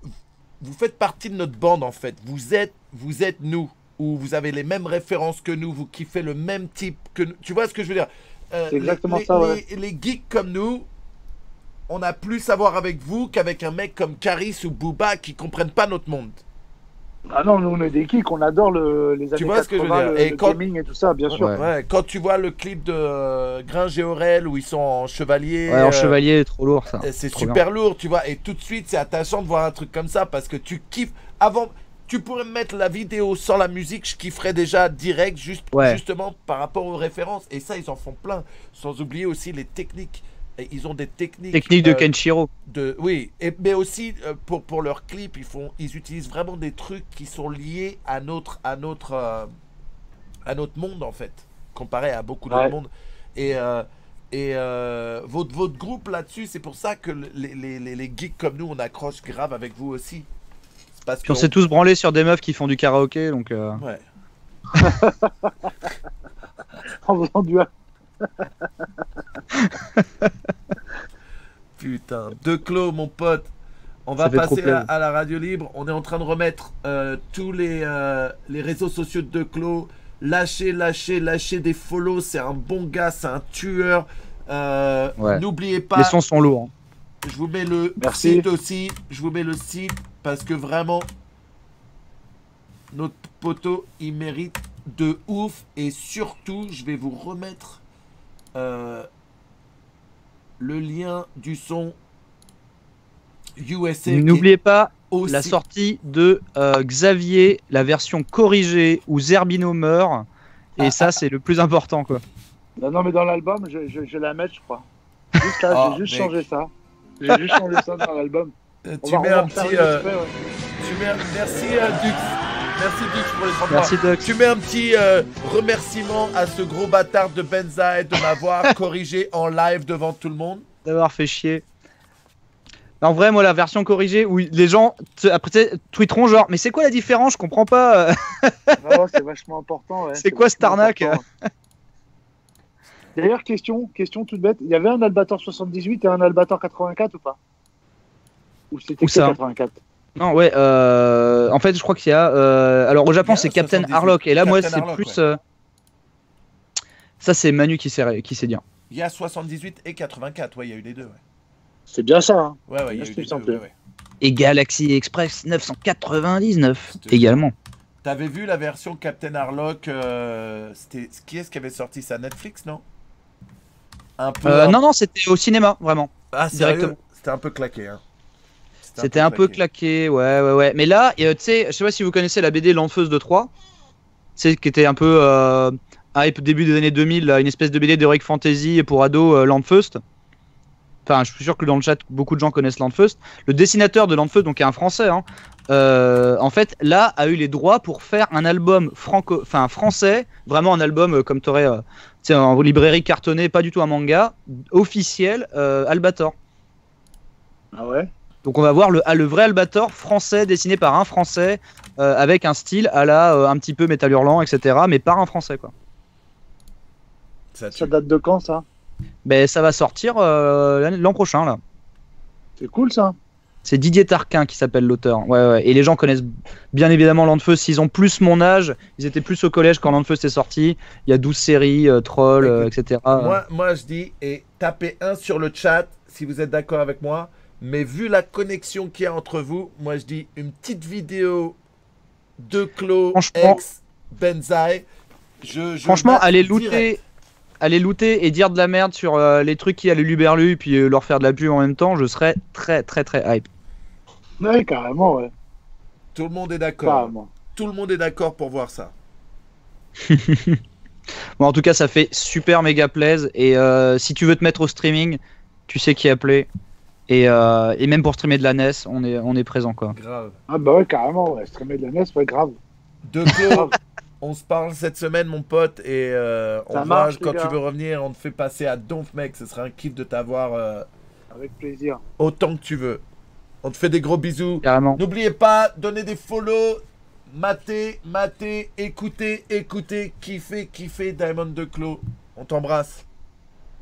vous faites partie de notre bande en fait. Vous êtes nous, ou vous avez les mêmes références que nous, vous kiffez le même type que nous. Tu vois ce que je veux dire? C'est exactement ça, ouais. Les geeks comme nous, on a plus à voir avec vous qu'avec un mec comme Caris ou Booba qui comprennent pas notre monde. Ah non, nous on est des geeks, on adore les années Tu vois ce que je veux 80, dire. Et le quand- gaming et tout ça, bien sûr. Ouais. Ouais, quand tu vois le clip de Gringe et Aurel où ils sont en chevalier, Ouais, en chevalier, trop lourd ça. c'est Trop super lourd, tu vois. Et tout de suite, c'est attachant de voir un truc comme ça parce que tu kiffes. Avant, tu pourrais me mettre la vidéo sans la musique, je kifferais déjà direct, Ouais. justement par rapport aux références. Et ça, ils en font plein. Sans oublier aussi les techniques. Et ils ont des techniques. Technique de Kenshiro. Oui, mais aussi pour leurs clips, ils utilisent vraiment des trucs qui sont liés à notre monde en fait, comparé à beaucoup d'autres Ouais. mondes. Et votre groupe là-dessus, c'est pour ça que les geeks comme nous, on accroche grave avec vous aussi. C'est parce Puis on que s'est tous branlés sur des meufs qui font du karaoké, donc ouais. En faisant du Putain, De Clos, mon pote. On Ça va fait trop passer plaisir. à la radio libre. On est en train de remettre tous les réseaux sociaux de Clos. Lâchez des follow. C'est un bon gars, c'est un tueur. Ouais. N'oubliez pas, les sons sont lourds. je vous mets le Merci. site aussi. Je vous mets le site parce que vraiment, notre poteau, il mérite de ouf. Et surtout, je vais vous remettre le lien du son USA. qui est N'oubliez pas aussi... la sortie de Xavier, la version corrigée où Zerbino meurt. Et ça, c'est le plus important, quoi. Non, mais dans l'album, je vais la mettre, je crois. Juste là, Oh, j'ai juste mec. changé ça. J'ai juste changé ça dans l'album. On Tu va- mets on va un refaire petit... une exprès, ouais. Merci Dux. Merci Dux pour les 30 mois. Merci, Doc. Tu mets un petit remerciement à ce gros bâtard de Benzaï de m'avoir corrigé en live devant tout le monde. D'avoir fait chier. En vrai, moi, la version corrigée où les gens après tweeteront genre, mais c'est quoi la différence? Je comprends pas. Non, c'est vachement important. Ouais. C'est quoi cette vachement arnaque? important. D'ailleurs, question toute bête. Il y avait un Albator 78 et un Albator 84 ou pas? Ou c'était Où que ça 84? Non, ouais. En fait, je crois qu'il y a. Alors, au Japon, Il y a c'est un Captain 78. Harlock. Et là, moi, Captain c'est Harlock, plus. ouais. Ça, c'est Manu qui sait dire. Il y a 78 et 84. Ouais, il y a eu les deux. Ouais, C'est bien ça. Hein. ouais, il y a Bien eu sûr, les ça deux. me Ouais, plaît. ouais. Et Galaxy Express 999 Je te également. T'avais vu la version Captain Harlock qui est-ce qui avait sorti ça? Netflix, non? Un peu. Non, c'était au cinéma, vraiment. Ah, sérieux? directement. C'était un peu claqué. Hein. C'était un peu claqué, ouais. Mais là, tu sais, je sais pas si vous connaissez la BD L'Enfeuse de Troyes. C'est qui était un peu hype début des années 2000, là, une espèce de BD d'Heroic Fantasy pour ados, Landfeust. Enfin, je suis sûr que dans le chat, beaucoup de gens connaissent Landfeust. Le dessinateur de Landfeust, donc qui est un français, hein, en fait, là, a eu les droits pour faire un album français, vraiment un album comme tu aurais en librairie cartonnée, pas du tout un manga, officiel, Albator. Ah ouais? Donc on va voir le vrai Albator français dessiné par un français avec un style à la un petit peu Métal Hurlant, etc. Mais par un français, quoi. Ça tue. Ça date de quand ça? Ben ça va sortir l'an prochain là. C'est cool ça. C'est Didier Tarquin qui s'appelle l'auteur. Ouais. Et les gens connaissent bien évidemment Landfeust. S'ils ont plus mon âge, ils étaient plus au collège quand Landfeust est sorti. Il y a 12 séries, Troll, Écoute, etc. Moi, je dis, et tapez 1 sur le chat si vous êtes d'accord avec moi. Mais vu la connexion qu'il y a entre vous, moi, je dis une petite de Clos Franchement- ex Benzaï. Franchement, mate allez direct. looter et dire de la merde sur les trucs qui a le Luberlu et puis leur faire de la pub en même temps, je serais très hype. Ouais, carrément, ouais. Tout le monde est d'accord. Carrément. Tout le monde est d'accord pour voir ça. Bon, en tout cas, ça fait super méga plaise. Et si tu veux te mettre au streaming, tu sais qui appeler. Et même pour streamer de la NES, on est présent, quoi. Grave. Ah bah ouais, carrément, ouais. Streamer de la NES, ouais, grave. De Clos, on se parle cette semaine, mon pote. Et on Ça voit marche, quand les tu gars. veux revenir, on te fait passer à Donf, mec. Ce sera un kiff de t'avoir Avec plaisir. autant que tu veux. On te fait des gros bisous. Carrément. N'oubliez pas, donnez des follow, matez, écoutez, kiffez Diamond de Clos. On t'embrasse.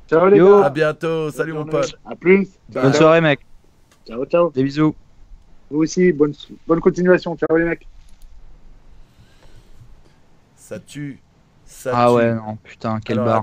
Ciao les Yo. gars. À bientôt. Salut mon pote. À plus. Bye. Bonne soirée, mec. Ciao. Des bisous. Vous aussi, bonne continuation. Ciao les mecs. Ça tue. Ça Ah tue. ouais, non, putain, quelle Alors, barre.